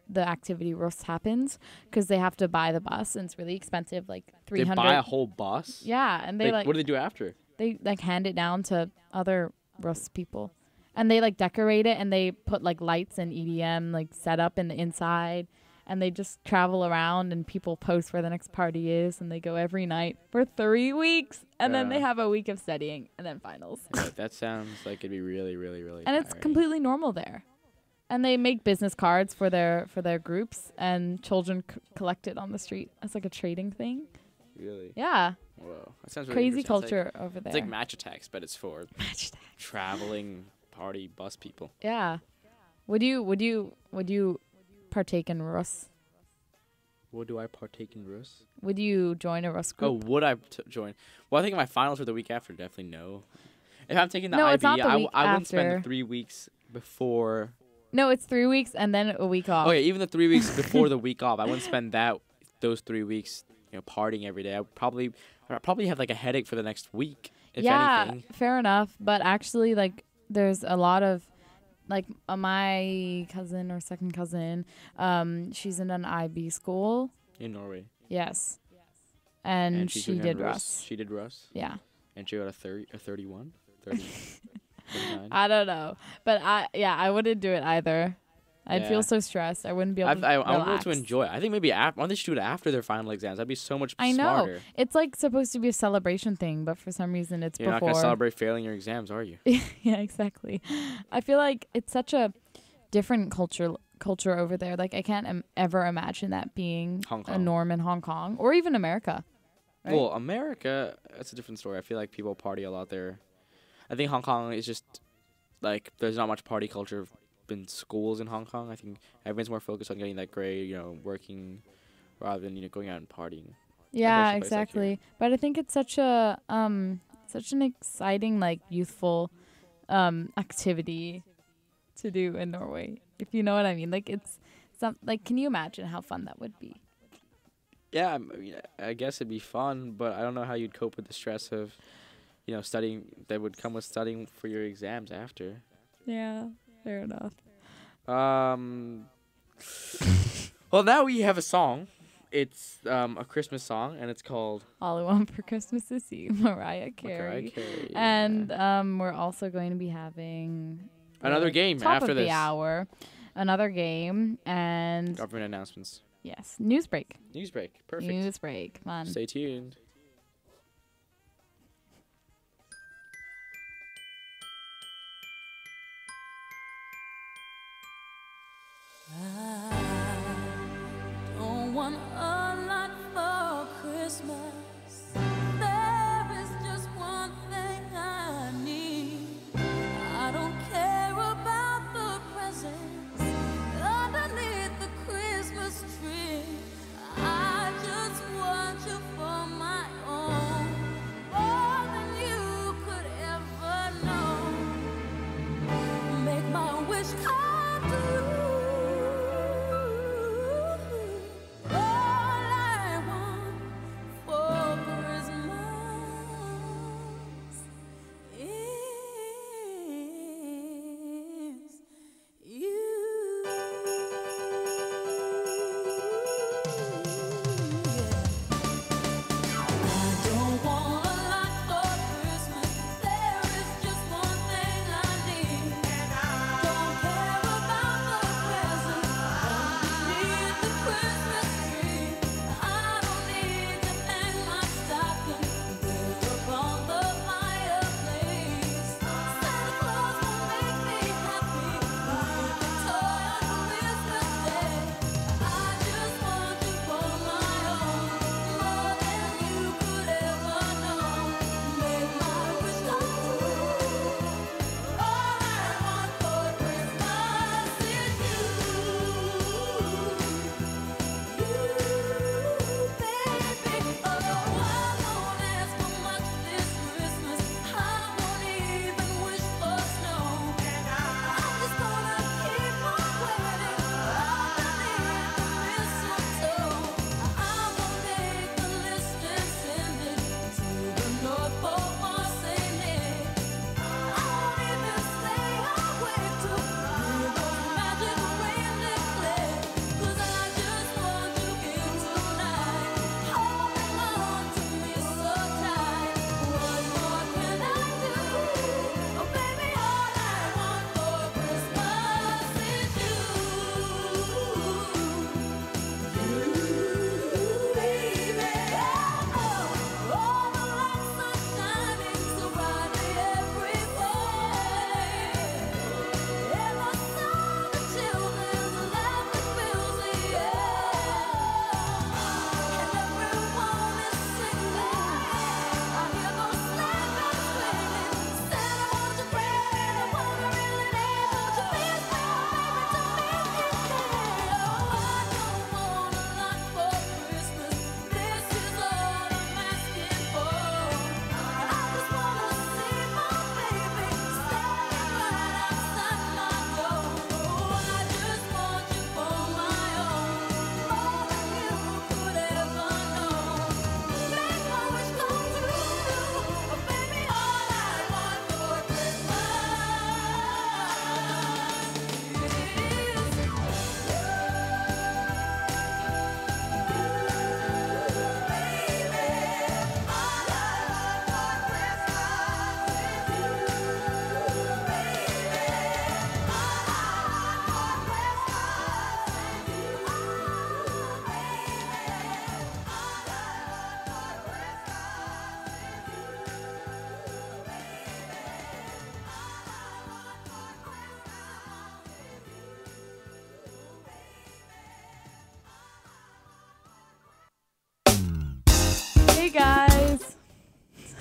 the activity Rus happens, because they have to buy the bus, and it's really expensive, like 300. They buy a whole bus? Yeah, and they like. What do they do after? They like hand it down to other Rus people, and they like decorate it, and they put like lights and EDM like set up in the inside. And they just travel around, and people post where the next party is, and they go every night for 3 weeks, and then they have a week of studying, and then finals. Right, that sounds like it'd be really, really, really. And it's completely normal there. And they make business cards for their groups, and children collect it on the street as like a trading thing. Really? Yeah. Whoa, that sounds really crazy interesting. culture over there. It's like Match Attacks, but it's for traveling party bus people. Yeah. Would you partake in Rus? Would do I partake in Rus? Would you join a Rus group? Oh, would I join? Well, I think my finals for the week after, definitely no. If I'm taking the No, IB, it's not the week I wouldn't spend after. the 3 weeks before. No, it's 3 weeks and then a week off. Oh yeah, even the 3 weeks before the week off, I wouldn't spend those 3 weeks, partying every day. I'd probably have like a headache for the next week. If anything. Fair enough. But actually, like, there's a lot of, like, my cousin or second cousin, she's in an IB school. In Norway. Yes. And she did Rus. She did Rus. Yeah. And she got a 31, 30, 39. I don't know, but I wouldn't do it either. I'd feel so stressed. I wouldn't be able to I wouldn't be able relax. to enjoy it. I think maybe why don't they should do it after their final exams? That'd be so much I know. smarter. It's like supposed to be a celebration thing, but for some reason it's You're not before. going to celebrate failing your exams, are you? Yeah, exactly. I feel like it's such a different culture over there. Like, I can't ever imagine that being a norm in Hong Kong or even America. Right? Well, America, that's a different story. I feel like people party a lot there. I think Hong Kong is just, like, there's not much party culture in schools in Hong Kong. I think everyone's more focused on getting that grade, working, rather than, going out and partying. Yeah, exactly. But I think it's such an exciting, like, youthful activity to do in Norway, if you know what I mean. Like, can you imagine how fun that would be? Yeah, I mean, I guess it'd be fun, but I don't know how you'd cope with the stress of, studying that would come with studying for your exams after. Yeah, fair enough. Well, now we have a song. It's a Christmas song, and it's called All I Want for Christmas Is You, Mariah Carey. And we're also going to be having another game top after of this. the hour. Another game and government announcements. Yes, news break. News break, perfect. News break, come on. Stay tuned. I don't want a lot for Christmas. There is just one thing I need. I don't care about the presents underneath the Christmas tree. I just want you for my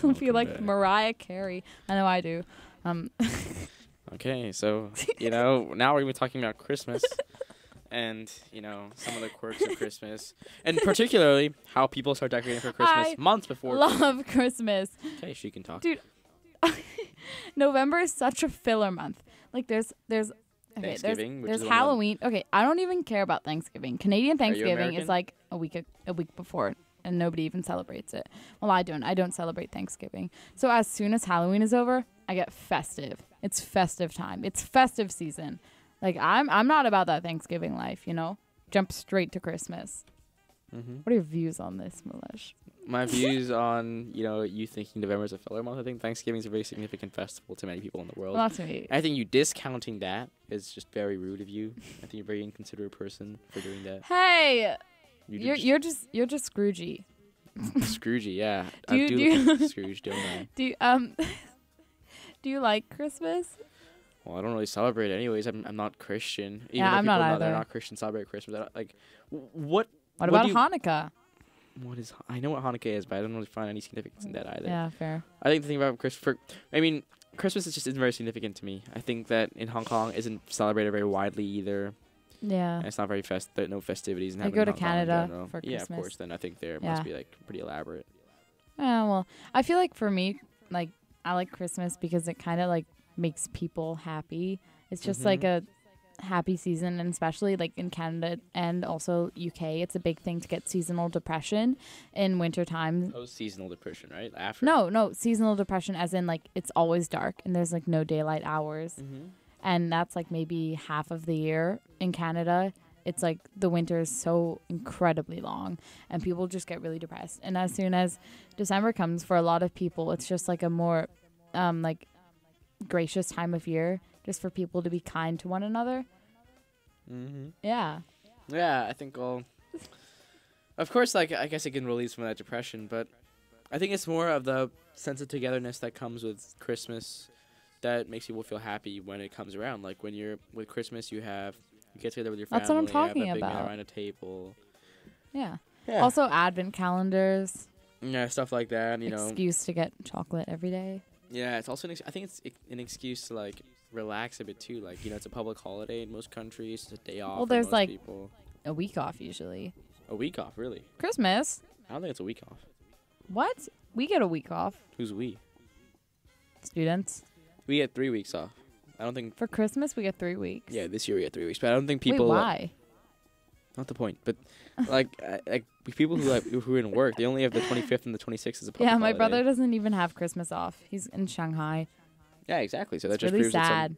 I feel like Mariah Carey. I know I do. Okay, so, now we're going to be talking about Christmas and, some of the quirks of Christmas. And particularly how people start decorating for Christmas months before. Love Christmas. Okay, she can talk. Dude, November is such a filler month. Like, there's Thanksgiving, which there's is Halloween. Okay, I don't even care about Thanksgiving. Canadian Thanksgiving American? is like a week before, and nobody even celebrates it. Well, I don't. I don't celebrate Thanksgiving. So as soon as Halloween is over, I get festive. It's festive time. It's festive season. Like I'm not about that Thanksgiving life. Jump straight to Christmas. Mm-hmm. What are your views on this, Mallesh? My views on, you thinking November is a filler month. I think Thanksgiving is a very significant festival to many people in the world. Not to me. I think you discounting that is just very rude of you. I think you're a very inconsiderate person for doing that. Hey, you're just Scroogey. Scroogey, yeah. Do I you- do do look you- like Scrooge, don't I? Do you like Christmas? Well, I don't really celebrate it anyways. I'm not Christian. Even Yeah, though I'm people not that are either. not Christian celebrate Christmas. I don't, what What do about you- Hanukkah? What is? I know what Hanukkah is, but I don't really find any significance in that either. Yeah, fair. I think the thing about Christmas isn't very significant to me. I think that in Hong Kong isn't celebrated very widely either. Yeah. And it's not very no festivities. I go to Canada for Yeah, Christmas. of course. Then I think there Yeah. must be pretty elaborate. Yeah, well, I feel like for me, I like Christmas because it kind of makes people happy. It's just like a happy season, and especially in Canada and also UK, it's a big thing to get seasonal depression in winter time. Post-seasonal depression, right? After. No, seasonal depression as in it's always dark and there's no daylight hours. Mm-hmm. And that's maybe half of the year in Canada. It's the winter is so incredibly long and people just get really depressed. And as soon as December comes, for a lot of people, it's just a more gracious time of year just for people to be kind to one another. Mm-hmm. Yeah. Yeah, I think of course, I guess it can release from that depression, but I think it's more of the sense of togetherness that comes with Christmas that makes people feel happy when it comes around. Like when you're with Christmas, you get together with your family. That's what I'm you talking have that big meal about. around a table. Yeah. Yeah. Also advent calendars. Yeah, stuff like that. Excuse to get chocolate every day. Yeah, it's also I think it's an excuse to relax a bit too. It's a public holiday in most countries. It's a day off. Well, for there's most people. a week off usually. A week off, really? Christmas? I don't think it's a week off. What? We get a week off. Who's we? Students. We get 3 weeks off. I don't think. For Christmas, we get 3 weeks. Yeah, this year we get 3 weeks, but I don't think people. Wait, why? Not the point, but people who are in work, they only have the 25th and the 26th as a public Yeah, my holiday. brother doesn't even have Christmas off. He's in Shanghai. Yeah, exactly. So that It's just really proves that sad.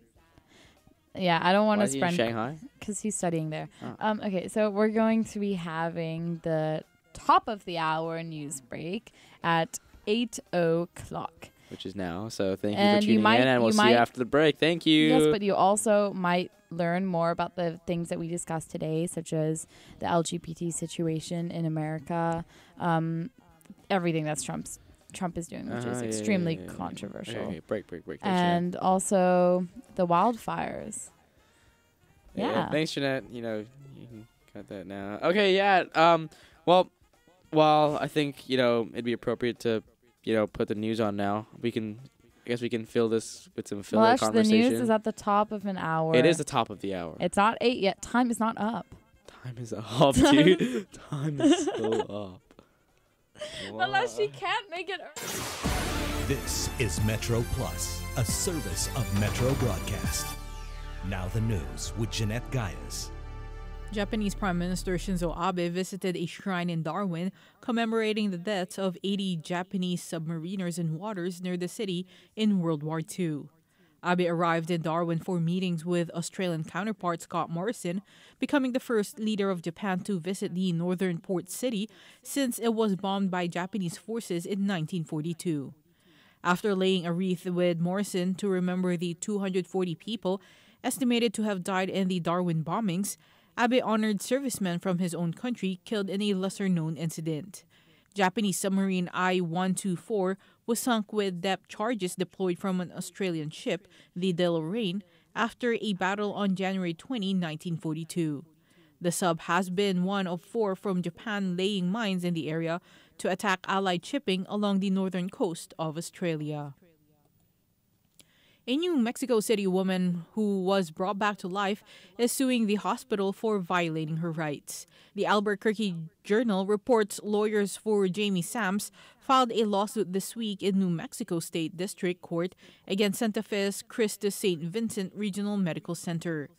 Yeah, I don't want Why to is he in spend Shanghai? because he's studying there. Oh. Okay, so we're going to be having the top of the hour news break at 8 o'clock. Which is now. So thank you And for you tuning might- in, and we'll you see might- you after the break. Thank you. Yes, but you also might learn more about the things that we discussed today, such as the LGBT situation in America, everything that's Trump is doing, which is extremely controversial. Okay, break. And also the wildfires. Yeah. Thanks, Jeanette. You can cut that now. Okay, yeah. Well, I think, it'd be appropriate to, put the news on now. I guess we can fill this with some filler Mallesh, the conversation. news is at the top of an hour. It is the top of the hour. It's not 8 yet. Time is not up. Time is up, dude. Time is still up. Unless she can't make it. This is Metro Plus, a service of Metro Broadcast. Now the news with Jeanette Gaius. Japanese Prime Minister Shinzo Abe visited a shrine in Darwin commemorating the deaths of 80 Japanese submariners in waters near the city in World War II. Abe arrived in Darwin for meetings with Australian counterpart Scott Morrison, becoming the first leader of Japan to visit the northern port city since it was bombed by Japanese forces in 1942. After laying a wreath with Morrison to remember the 240 people estimated to have died in the Darwin bombings, Abe honored servicemen from his own country killed in a lesser-known incident. Japanese submarine I-124 was sunk with depth charges deployed from an Australian ship, the De Lorraine, after a battle on January 20, 1942. The sub has been one of 4 from Japan laying mines in the area to attack Allied shipping along the northern coast of Australia. A New Mexico City woman who was brought back to life is suing the hospital for violating her rights. The Albuquerque Journal reports lawyers for Jamie Sams filed a lawsuit this week in New Mexico State District Court against Santa Fe's Christus St. Vincent Regional Medical Center.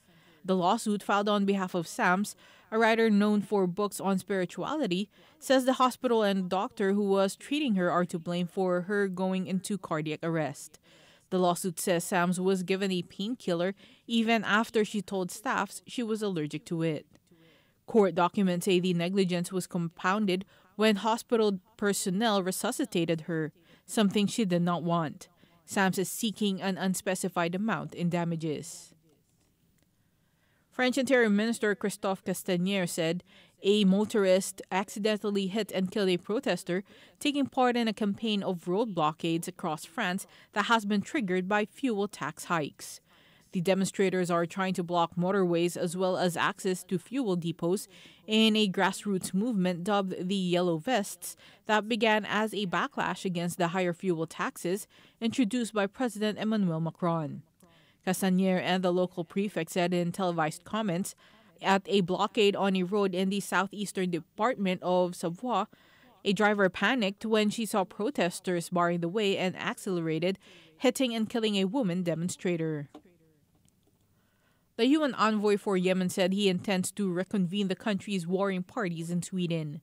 The lawsuit, filed on behalf of Sams, a writer known for books on spirituality, says the hospital and doctor who was treating her are to blame for her going into cardiac arrest. The lawsuit says Sams was given a painkiller even after she told staff she was allergic to it. Court documents say the negligence was compounded when hospital personnel resuscitated her, something she did not want. Sams is seeking an unspecified amount in damages. French Interior Minister Christophe Castaner said a motorist accidentally hit and killed a protester taking part in a campaign of road blockades across France that has been triggered by fuel tax hikes. The demonstrators are trying to block motorways as well as access to fuel depots in a grassroots movement dubbed the Yellow Vests that began as a backlash against the higher fuel taxes introduced by President Emmanuel Macron. Castaner and the local prefect said in televised comments, at a blockade on a road in the southeastern department of Savoie, a driver panicked when she saw protesters barring the way and accelerated, hitting and killing a woman demonstrator. The UN envoy for Yemen said he intends to reconvene the country's warring parties in Sweden.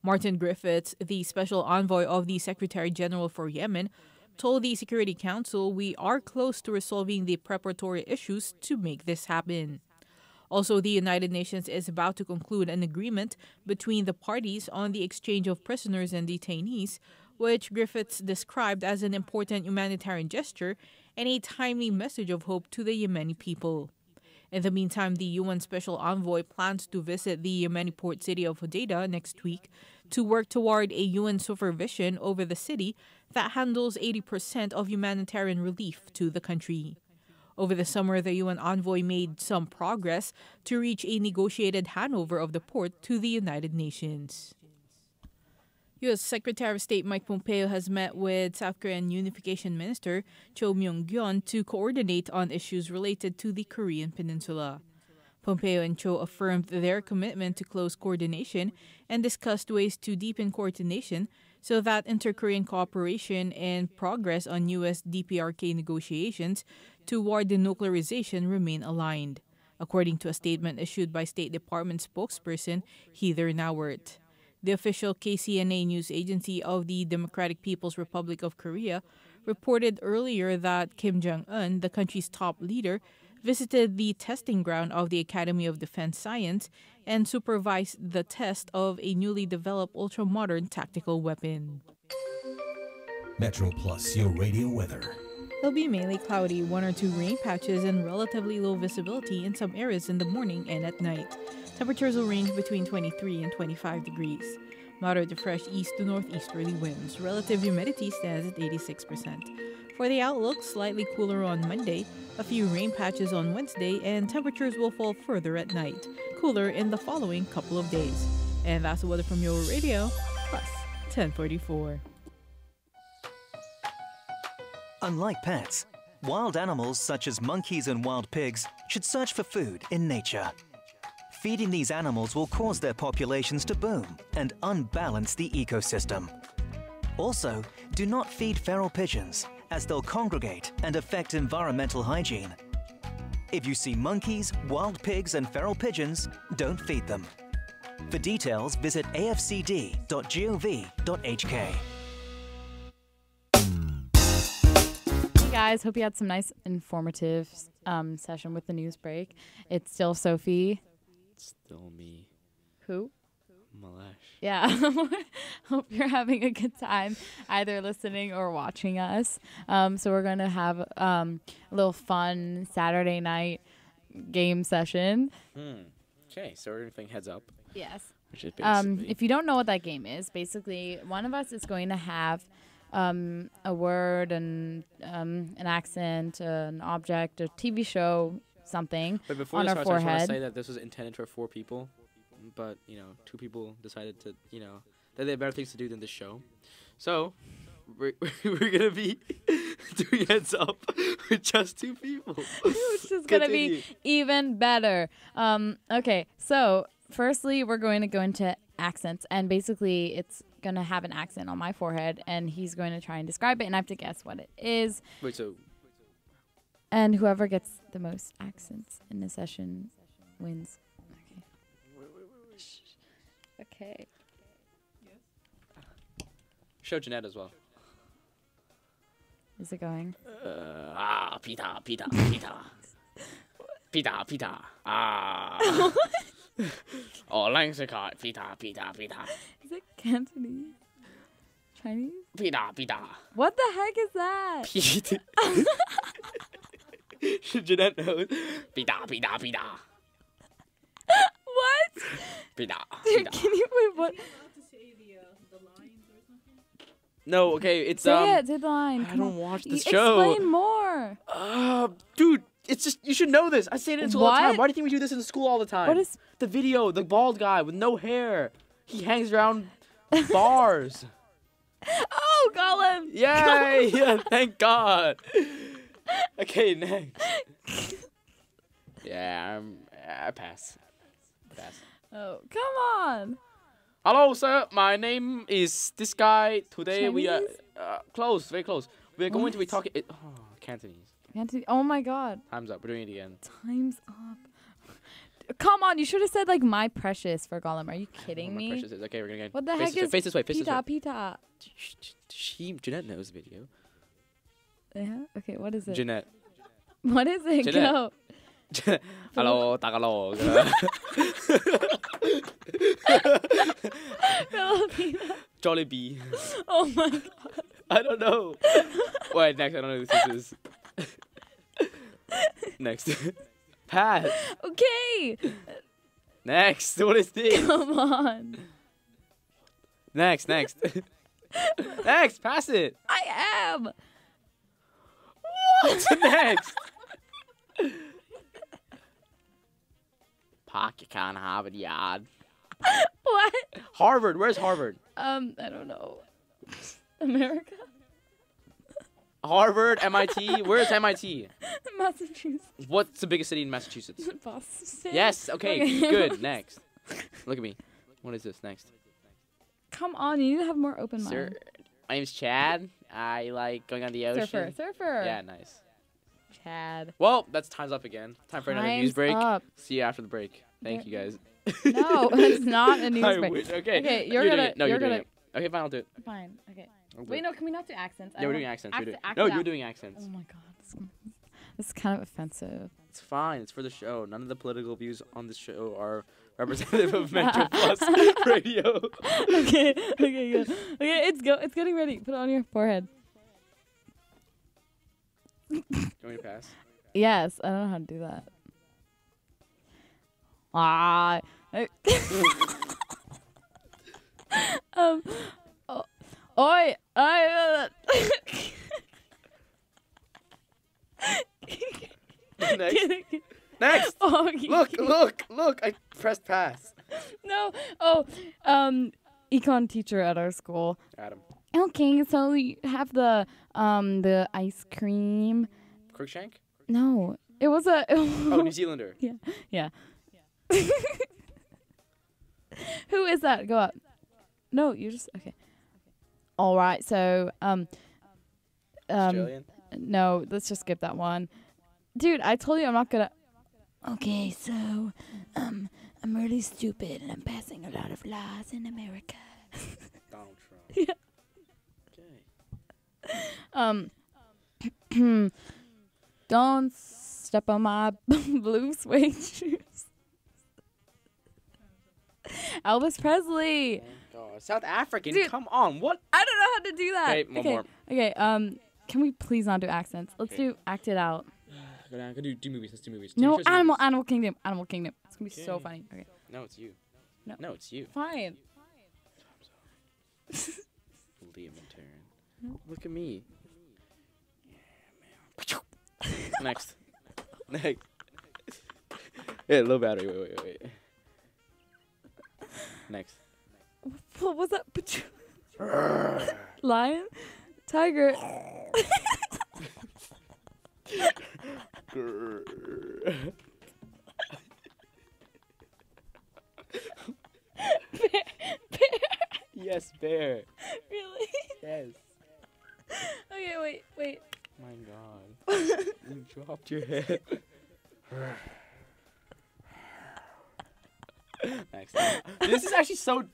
Martin Griffiths, the special envoy of the Secretary General for Yemen, told the Security Council, "We are close to resolving the preparatory issues to make this happen." Also, the United Nations is about to conclude an agreement between the parties on the exchange of prisoners and detainees, which Griffiths described as an important humanitarian gesture and a timely message of hope to the Yemeni people. In the meantime, the UN Special Envoy plans to visit the Yemeni port city of Hodeidah next week to work toward a UN supervision over the city that handles 80% of humanitarian relief to the country. Over the summer, the UN envoy made some progress to reach a negotiated handover of the port to the United Nations. U.S. Secretary of State Mike Pompeo has met with South Korean Unification Minister Cho Myong-gyon to coordinate on issues related to the Korean Peninsula. Pompeo and Cho affirmed their commitment to close coordination and discussed ways to deepen coordination so that inter-Korean cooperation and progress on U.S. DPRK negotiations toward denuclearization remain aligned, according to a statement issued by State Department spokesperson Heather Nauert. The official KCNA news agency of the Democratic People's Republic of Korea reported earlier that Kim Jong-un, the country's top leader, visited the testing ground of the Academy of Defense Science and supervised the test of a newly developed ultra-modern tactical weapon. Metro Plus, your radio weather. It'll be mainly cloudy, 1 or 2 rain patches, and relatively low visibility in some areas in the morning and at night. Temperatures will range between 23 and 25 degrees. Moderate to fresh east to northeasterly winds. Relative humidity stands at 86%. For the outlook, slightly cooler on Monday, a few rain patches on Wednesday, and temperatures will fall further at night. Cooler in the following couple of days. And that's the weather from your radio, plus 1044. Unlike pets, wild animals such as monkeys and wild pigs should search for food in nature. Feeding these animals will cause their populations to boom and unbalance the ecosystem. Also, do not feed feral pigeons, as they'll congregate and affect environmental hygiene. If you see monkeys, wild pigs, and feral pigeons, don't feed them. For details, visit afcd.gov.hk. Hey guys, hope you had some nice informative session with the news break. It's still Sophie. Still me. Who? Mallesh. Yeah. Hope you're having a good time either listening or watching us. So we're going to have a little fun Saturday night game session. Okay, so we're going to think heads up. Yes. Which is basically if you don't know what that game is, basically one of us is going to have a word and an accent, an object, a TV show, something but before on this our starts, I just want forehead. to say that this was intended for 4 people, but 2 people decided to that they have better things to do than this show. So, we're gonna be doing heads up with just 2 people. Which is gonna be even better. Okay, so firstly, we're going to go into accents, and basically, it's gonna have an accent on my forehead, and he's going to try and describe it, and I have to guess what it is. Wait, so. And whoever gets the most accents in the session wins. Okay. Show Jeanette as well. Is it going? Pita, pita, pita. Pita, pita. Oh, Langsaka, pita, pita, pita. Is it Cantonese? Chinese? Pita, pita. What the heck is that? Pita. Jeanette knows. Pita, pita, pita. What? Pita, Dude, pita. can you wait? What? No, okay, it's Say the line. I don't watch this show. show. Explain more. Dude, it's just you should know this. I say it in school all the time. Why do you think we do this in school all the time? What is the video? The bald guy with no hair. He hangs around bars. Oh, Gollum. Yay! Yeah, thank God. Okay, next. Yeah, I pass. Oh, come on. Hello, sir. My name is this guy. Today Chinese? we are close, very close. We are going to be talking. Cantonese. Cantonese. Oh my God. Time's up. We're doing it again. Time's up. Come on, you should have said like my precious for Gollum. Are you kidding me? My precious is okay. We're gonna get. What the heck is face this way? Face this way. Pita? Jeanette knows the video. Yeah. Okay. What is it? Jeanette. What is it? Jeanette. Go. Hello, Tagalog. Jollibee. Oh my God. I don't know. Wait, next. I don't know who this is. Next. Pass. Okay. Next. What is this? Come on. Next. Next. Pass it. I am. What's next? Park you can't have it, yard. What? Harvard. Where's Harvard? I don't know. America? Harvard, MIT. Where's MIT? Massachusetts. What's the biggest city in Massachusetts? Boston. Yes. Okay. Good. Next. Look at me. What is this? Next. Come on. You need to have more open mind. Sir, my name's Chad. I like going on the ocean. Surfer. Yeah, nice. Chad. Well, that's time's up again. Time for another news break. Up. See you after the break. Thank you guys. No, it's not a news I break. wish. Okay. Okay, you're gonna. No, you're doing gonna. it. Okay, fine. I'll do it. Fine. Okay. I'll do Wait, it. no. Can we not do accents? Yeah, we're doing accents. No, You're doing accents. Oh my God. This is kind of offensive. It's fine. It's for the show. None of the political views on this show are representative of Metro Plus Radio. Okay. Good. Okay. It's getting ready. Put it on your forehead. Do you want me to pass? Yes. I don't know how to do that. Oi. Next. Oh, Look. I pressed pass. No. Oh, econ teacher at our school. Adam. Okay, so you have the ice cream. Crookshank? No, it was a. Oh, New Zealander. Yeah. Who is that? Go up. No, you just okay. All right, so Australian? No, let's just skip that one. Dude, I told you I'm not gonna. Okay, so I'm really stupid and I'm passing a lot of laws in America. Donald Trump. Yeah. Okay. Don't step on my blue suede shoes. Elvis Presley. Oh, God. South African. Dude, come on. What? I don't know how to do that. Okay, one more. Okay. Can we please not do accents? Let's do act it out. Go down. Go do movies. Let's do movies. No, Animal Kingdom. Animal Kingdom. It's gonna be so funny. Okay. No, it's you. No, it's you. Fine. Liam and Taryn. Look at me. Next. Yeah, low battery. Wait. Next. What was that? Lion? Tiger? Yes, bear. Really? Yes. Okay, wait. My God. You dropped your head. Next. This is actually so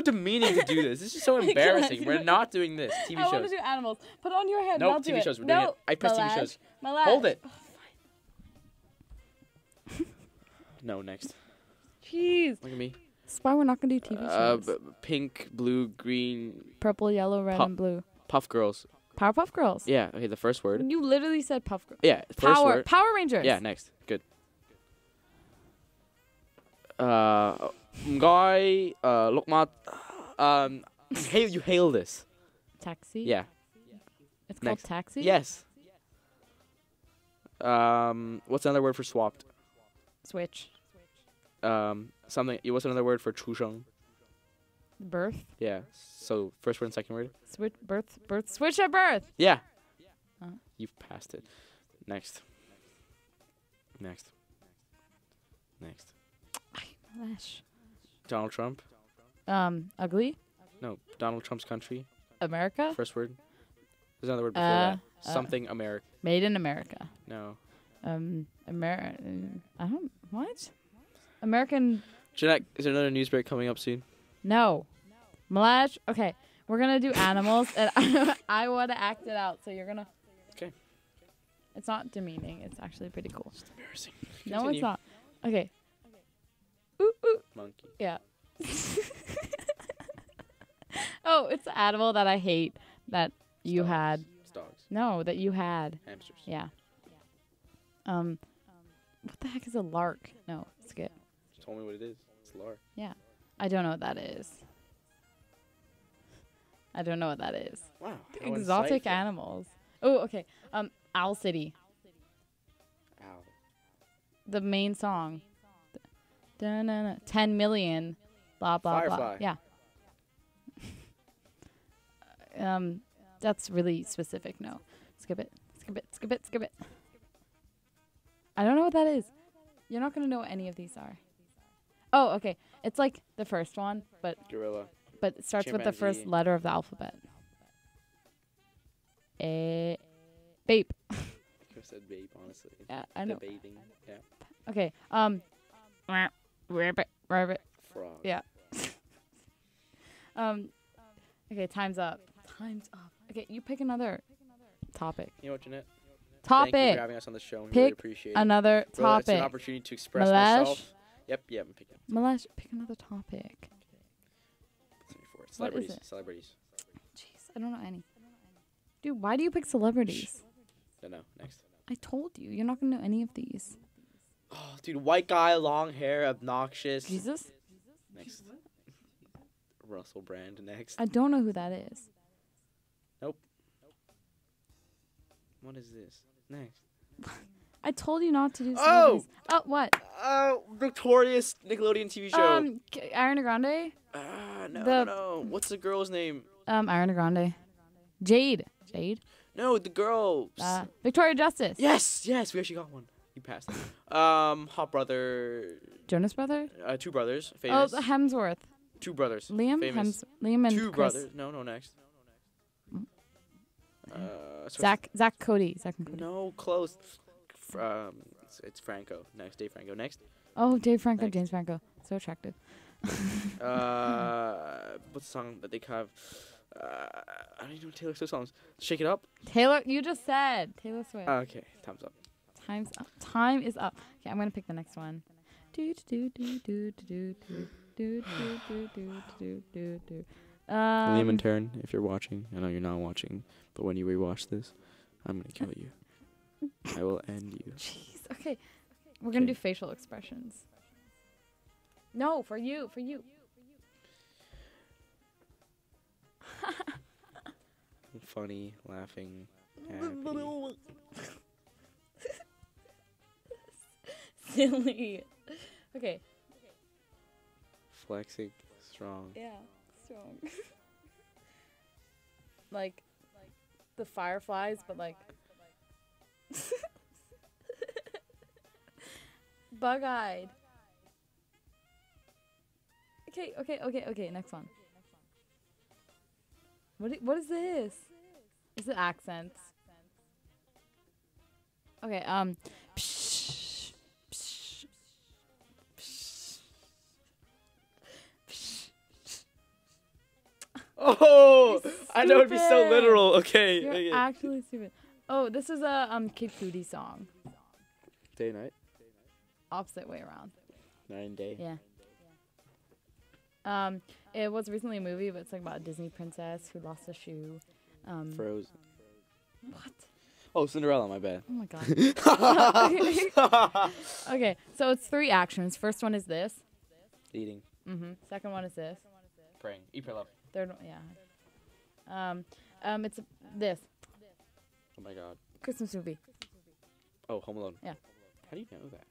demeaning to do this. This is so embarrassing. We're not doing this. TV shows. I want to do animals. Put it on your head. No, I'll do TV it. shows. We're doing it. I press TV shows. Hold it. Oh, No, next. Jeez. Look at me. That's why we're not going to do TV shows. Pink, blue, green. Purple, yellow, red, and blue. Puff Girls. Powerpuff Girls. Yeah. Okay. The first word. You literally said Puff Girls. Yeah. First word. Power Rangers. Yeah. Next. Good. Guy. Look, you hail this. Taxi. Yeah. It's Next. called taxi. Yes. What's another word for swapped? Switch. Something. What's another word for 出生? Birth. Yeah. So first word and second word. Switch. Birth. Switch at birth. Yeah. Uh. You've passed it. Next. Gosh. Donald Trump. Ugly. No. Donald Trump's country. America. First word. There's another word before that. Something America. Made in America. No. What? American. Jeanette, is there another news break coming up soon? No. Mallesh. Okay, we're gonna do animals, and I want to act it out. So you're gonna. Okay. It's not demeaning. It's actually pretty cool. It's embarrassing. No, Continue. it's not. Okay. Ooh, ooh. Monkey. Yeah. Oh, it's an animal that I hate that you had. It's dogs. No, that you had. Hamsters. Yeah. What the heck is a lark? No, skip. You told me what it is. It's a lark. Yeah. I don't know what that is. Wow. Exotic insightful. animals. Oh, okay. Owl City. Ow. The main song. 10 million. Blah, blah, Firefly. blah. Yeah. That's really specific. No. Skip it. I don't know what that is. You're not going to know what any of these are. Oh, okay. It's like the first one, but Gorilla. it starts with the first Chimpanzee. letter of the alphabet. Babe. I could have said babe, honestly. Yeah, I know. Debating. Yeah. Okay. Rabbit. Frog. Yeah. Okay, time's up. Okay, you pick another topic. You know what, Jeanette? Topic. Thank you for having us on the show. We really Pick appreciate it. another Really, it's topic. an opportunity to express Mallesh? myself. Yep, I'm picking. Mallesh, pick another topic. Celebrities. What is it? Celebrities. Jeez, I don't know any. Dude, why do you pick celebrities? Don't know. Next. I told you, you're not gonna know any of these. Oh, dude, white guy, long hair, obnoxious. Jesus? Next. Russell Brand. Next. I don't know who that is. Nope. What is this? Next. I told you not to do Oh! celebrities. Oh, what? Victorious Nickelodeon TV show. Ariana Grande? No. What's the girl's name? Ariana Grande. Jade. No, the girl. Victoria Justice. Yes, we actually got one. You passed. Hot brother. Jonas Brother? 2 brothers. Famous. Oh, Hemsworth. 2 brothers. Liam Famous. Liam and 2 Chris. brothers. No, next. Zach and Cody. No, close. It's Franco. Next, Dave Franco. Next. Oh, Dave Franco, Next. James Franco. So attractive. What's the song that they have? I don't even know Taylor Swift songs. Shake It Up. Taylor, you just said Taylor Swift. Okay, time's up. Time's up. Time is up. Okay, I'm gonna pick the next one. Liam and Taryn, if you're watching, I know you're not watching, but when you rewatch this, I'm gonna kill you. I will end you. Jeez. Okay, we're gonna do facial expressions. No, for you. Funny, laughing, happy. Silly. Okay. Flexing, strong. Yeah. song? Like the Fireflies, but like bug-eyed. Okay. Next one. What is this? Is it accents? Okay. Psh, psh, psh, psh. Oh, You're I know it'd be so stupid. literal. Okay. You're okay. actually stupid. Oh, this is a Kid Cudi song. Day and night. Opposite way around. Night and day. Yeah. It was recently a movie, but it's like about a Disney princess who lost a shoe. Frozen. What? Oh, Cinderella. My bad. Oh my god. Okay, so it's 3 actions. First one is this. Eating. Second one is this. Praying. Eat, pray, love. Third one, yeah. It's this Oh my God. Christmas movie. Oh, Home Alone. Yeah. How do you know that?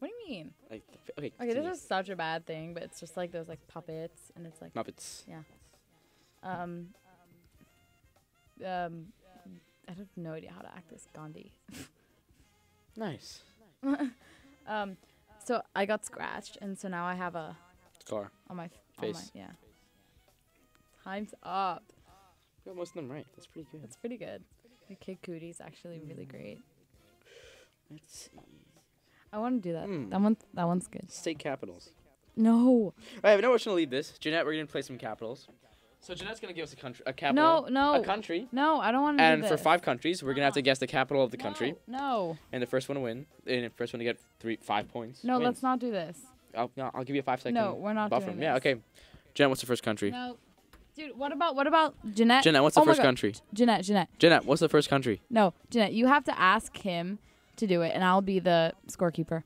What do you mean? Okay. Okay, continue. this is such a bad thing, but it's just like those like puppets, and it's like Muppets. yeah. I have no idea how to act this Gandhi. Nice. So I got scratched, and so now I have a Scar. on my Face. yeah. Time's up. You got most of them right. That's pretty good. That's pretty good. The Kid Cudi's actually really great. Let's see. I want to do that. Hmm. That one's good. State capitals. No. All right, I know we're going to leave this. Jeanette, we're going to play some capitals. So Jeanette's going to give us a capital. No. A country. No, I don't want to And do for this. 5 countries, we're going to have to guess the capital of the country. No. And the first one to win. And the first one to get 5 points. No, wins. let's not do this. I'll give you a 5-second No, we're not buffer. doing Yeah, this. okay. Jeanette, what's the first country? No. Dude, what about Jeanette? Jeanette, what's the Oh my first God. country? Jeanette. Jeanette, what's the first country? No, Jeanette, you have to ask him to do it, and I'll be the scorekeeper.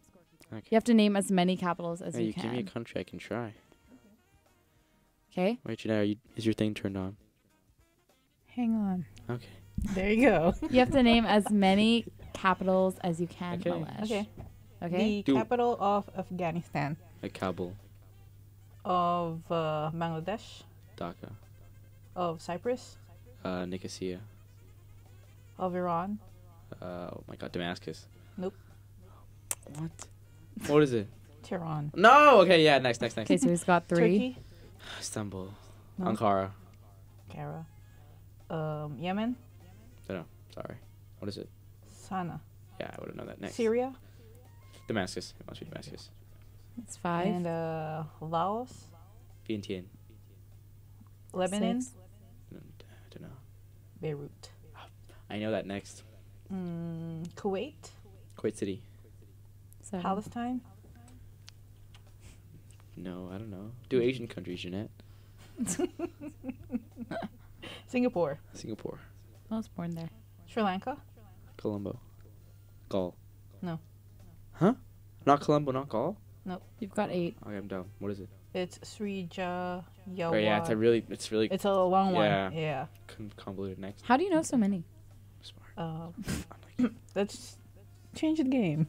Okay. You have to name as many capitals as Hey, you give me a can. country, I can try. Okay? Wait, Jeanette, is your thing turned on? Hang on. Okay. There you go. You have to name as many capitals as you can, Okay. Mallesh. Okay. Okay? The capital of Afghanistan. Like Kabul, Of Bangladesh. Dhaka, Of Cyprus. Nicosia. Of Iran. Oh my God, Damascus. Nope. What? What is it? Tehran. No. Okay. Yeah. Next. Okay, so he's got 3. Turkey. Istanbul. No. Ankara. Kara. Yemen. No. Sorry. What is it? Sana. Yeah, I would have known that. Next. Syria. Damascus. It must be Damascus. That's 5. And Laos. Vientiane. Lebanon. 6. No, I don't know. Beirut. I know that next. Kuwait. Kuwait City. 7. Palestine. No, I don't know. Do Asian countries, Jeanette. Singapore. Singapore. I was born there. Sri Lanka. Colombo. Gaul. No. Huh? Not Colombo, not Gaul? Nope. You've got 8. Okay, I'm dumb. What is it? It's Srija Yawa. Oh, yeah, it's really. It's a long one. Yeah. Yeah. Convoluted next. How do you know so many? Smart. Let's change the game.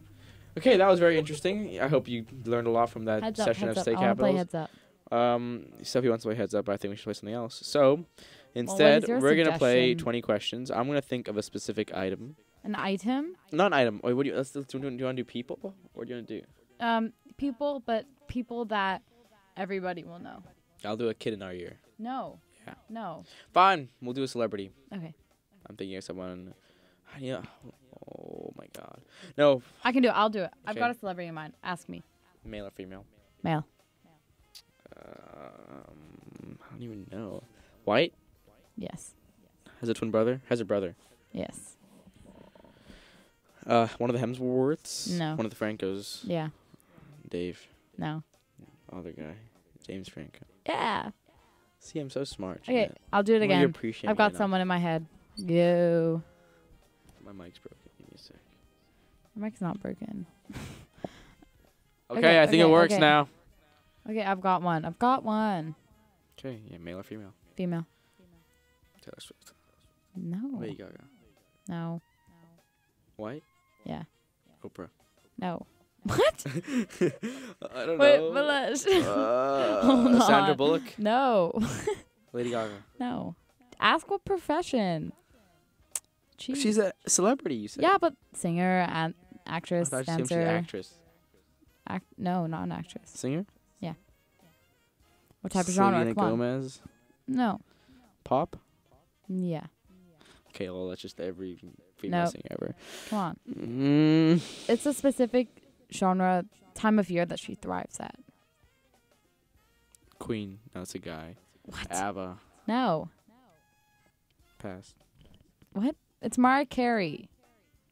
Okay, that was very interesting. I hope you learned a lot from that Heads up, session heads of up. state I want to play capitals. heads up. Sophie wants to play heads up, but I think we should play something else. So, instead, your we're gonna play suggestion? 20 questions. I'm gonna think of a specific item. An item? Not an item. Wait, what do you? Do you want to do people, or do you want to do? People, but people that everybody will know. I'll do a kid in our year. No. Yeah. No. Fine. We'll do a celebrity. Okay. I'm thinking of someone. Yeah. Oh my God. No. I can do it. I'll do it. I've Okay. got a celebrity in mind. Ask me. Male or female? Male. I don't even know. White? Yes. Has a twin brother? Has a brother? Yes. One of the Hemsworths? No. One of the Francos? Yeah. Dave? No. Other guy? James Franco? Yeah. See, I'm so smart. Okay, Jeanette. I'll do it Well, you again. appreciate I've me got enough. someone in my head. Go. My mic's broken. Give me a sec. My mic's not broken. Okay, I think it works okay. now. Okay, I've got one. Okay, yeah, male or female? Female. Taylor Swift. No. Lady Gaga. No. White? Yeah. Oprah. No. What? I don't Wait, know. Mallesh. Hold Sandra on. Bullock. No. Lady Gaga. No. Ask what profession. Jeez. She's a celebrity, you said. Yeah, but singer and actress, I thought she said she was dancer. an actress. No, not an actress. Singer? Yeah. What type of genre? Selena Come on. Gomez. No. Pop? Yeah. Okay, well, that's just every female No. singer ever. Come on. Mm. It's a specific genre, time of year that she thrives at. Queen. No, it's a guy. What? ABBA. No. Pass. What? It's Mariah Carey.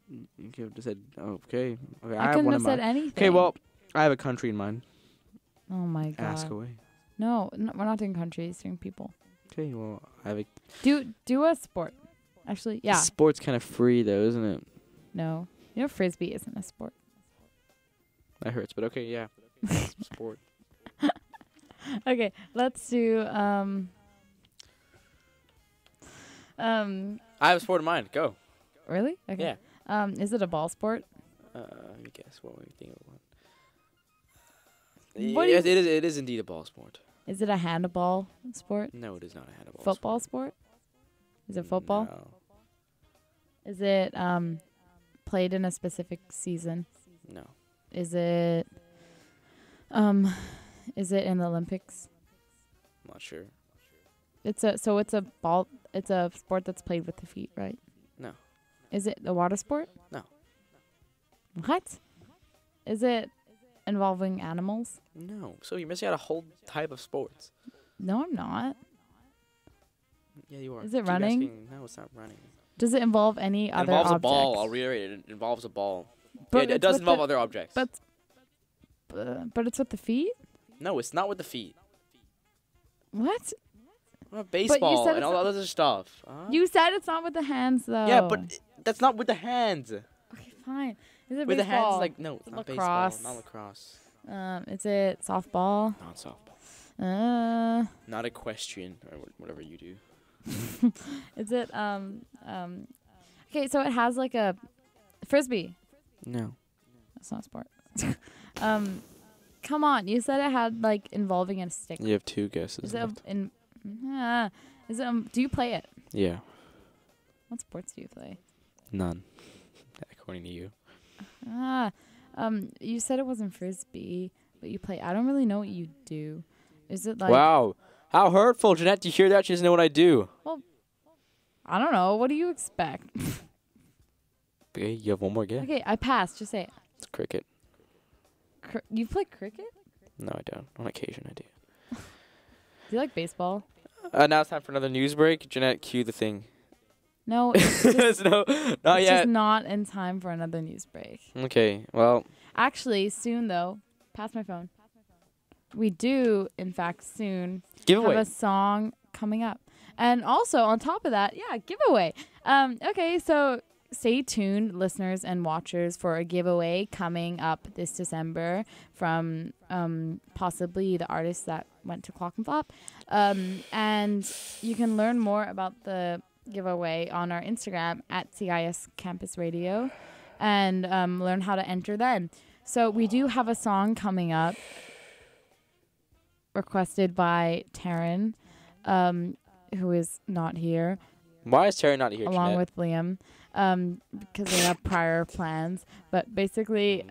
You could have just said, okay. Okay, I have couldn't one have in said mind. anything. Okay, well, I have a country in mind. Oh my god. Ask away. No, we're not doing countries, doing people. Okay, well, I have a... Do a sport. Actually, yeah. Sport's kind of free, though, isn't it? No. You know frisbee isn't a sport. That hurts, but okay, yeah. Sport. Okay, let's do I have a sport in mind. Go. Really? Okay. Yeah. Is it a ball sport? Let me guess. What were you thinking of? What do Yes, it is indeed a ball sport. Is it a handball sport? No, it is not a handball Football sport? Is it football? No. Is it played in a specific season? No. Is it in the Olympics? I'm not sure. It's a sport that's played with the feet, right? No. Is it a water sport? No. What? Is it involving animals? No. So you're missing out a whole type of sports. No, I'm not. Yeah, you are. Is it Keep running? asking. No, it's not running. Does it involve any It other involves objects? a ball. I'll reiterate it. It involves a ball. But Yeah, it it's does with involve the- other objects. But it's with the feet? No, it's not with the feet. What? Well, baseball said and all it's that other stuff. Huh? You said it's not with the hands, though. Yeah, but that's not with the hands. Okay, fine. Is it With the baseball? hands, like, no, it's not lacrosse? baseball. Not lacrosse. Is it softball? Not softball. Uh, Not equestrian or whatever you do. is it Okay, so it has like a frisbee. No. That's not a sport. Come on, you said it had like involving a stick. You have two guesses. Is it left. is it do you play it? Yeah. What sports do you play? None. According to you. You said it wasn't frisbee, but you play. I don't really know what you do. Is it like Wow. How hurtful, Jeanette. Do you hear that? She doesn't know what I do. Well, I don't know. What do you expect? Okay, you have one more guess. Okay, I passed. Just say it. It's cricket. You play cricket? No, I don't. On occasion, I do. Do you like baseball? Now it's time for another news break. Jeanette, cue the thing. No, it's just, No, not it's yet. just not in time for another news break. Okay, well. Actually, soon though. Pass my phone. We do, in fact, soon Giveaway. have a song coming up. And also, on top of that, yeah, giveaway. Okay, so stay tuned, listeners and watchers, for a giveaway coming up this December from possibly the artist that went to Clockenflap. And you can learn more about the giveaway on our Instagram at CIS Campus Radio and learn how to enter then. So we do have a song coming up requested by Taryn, who is not here. Why is Terry not here, Along Jeanette? with Liam, because they have prior plans. But basically,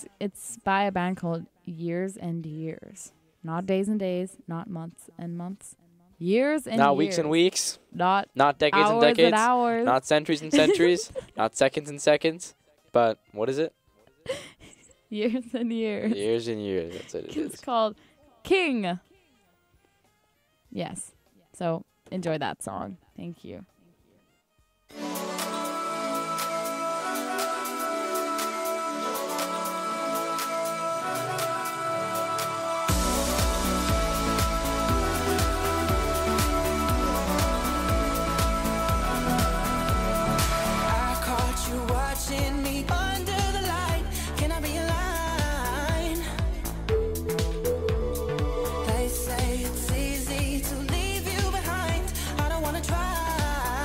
it's by a band called Years and Years. Not days and days, not months and months. Years and Not years. weeks and weeks. Not decades hours and decades. and hours. Not centuries and centuries. Not seconds and seconds. But what is it? Years and years. Years and years. That's what it It's is. called King. Yes. So enjoy that song. Thank you. I caught you watching me under the light. Can I be a line? They say it's easy to leave you behind. I don't wanna try.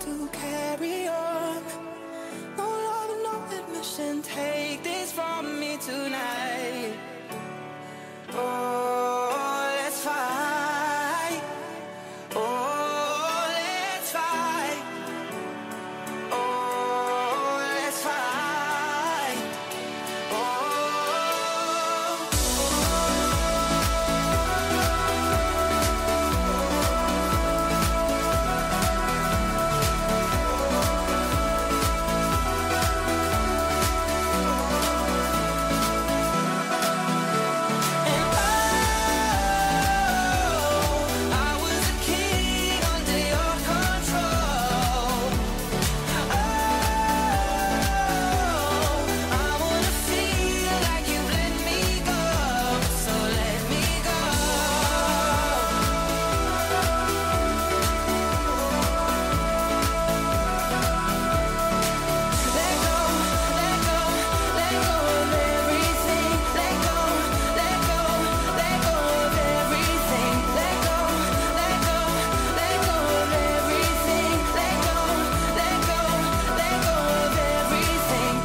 to carry on. No love, no admission. Take this from me tonight. Oh, let's fight. Oh, let's fight. Oh, let's fight. I was a king under your control. I wanna feel like you let me go, so let me go. Let go, let go, let go of everything. Let go, let go, let go of everything. Let go, let go, let go of everything. Let go, let go, let go of everything.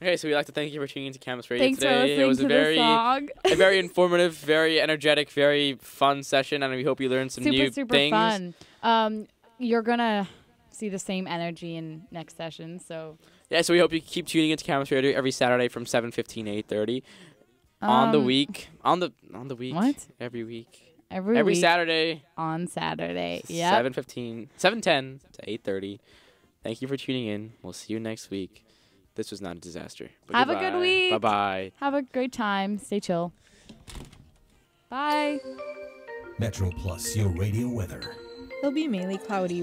Okay, so we'd like to thank you for tuning into Campus Radio Thanks for today. listening It was to a the very, song. a very informative, very energetic, very fun session, and we hope you learned some new Super things. fun. You're gonna see the same energy in next session. So Yeah, so we hope you keep tuning into Campus Radio every Saturday from 7:15 to 8:30 on the week. On the week. What? Every week. every week Saturday on Saturday. Yeah. 7:10 to 8:30. Thank you for tuning in. We'll see you next week. This was not a disaster. But Have a goodbye. good week. Bye-bye. Have a great time. Stay chill. Bye. Metro Plus, your radio weather. It'll be mainly cloudy.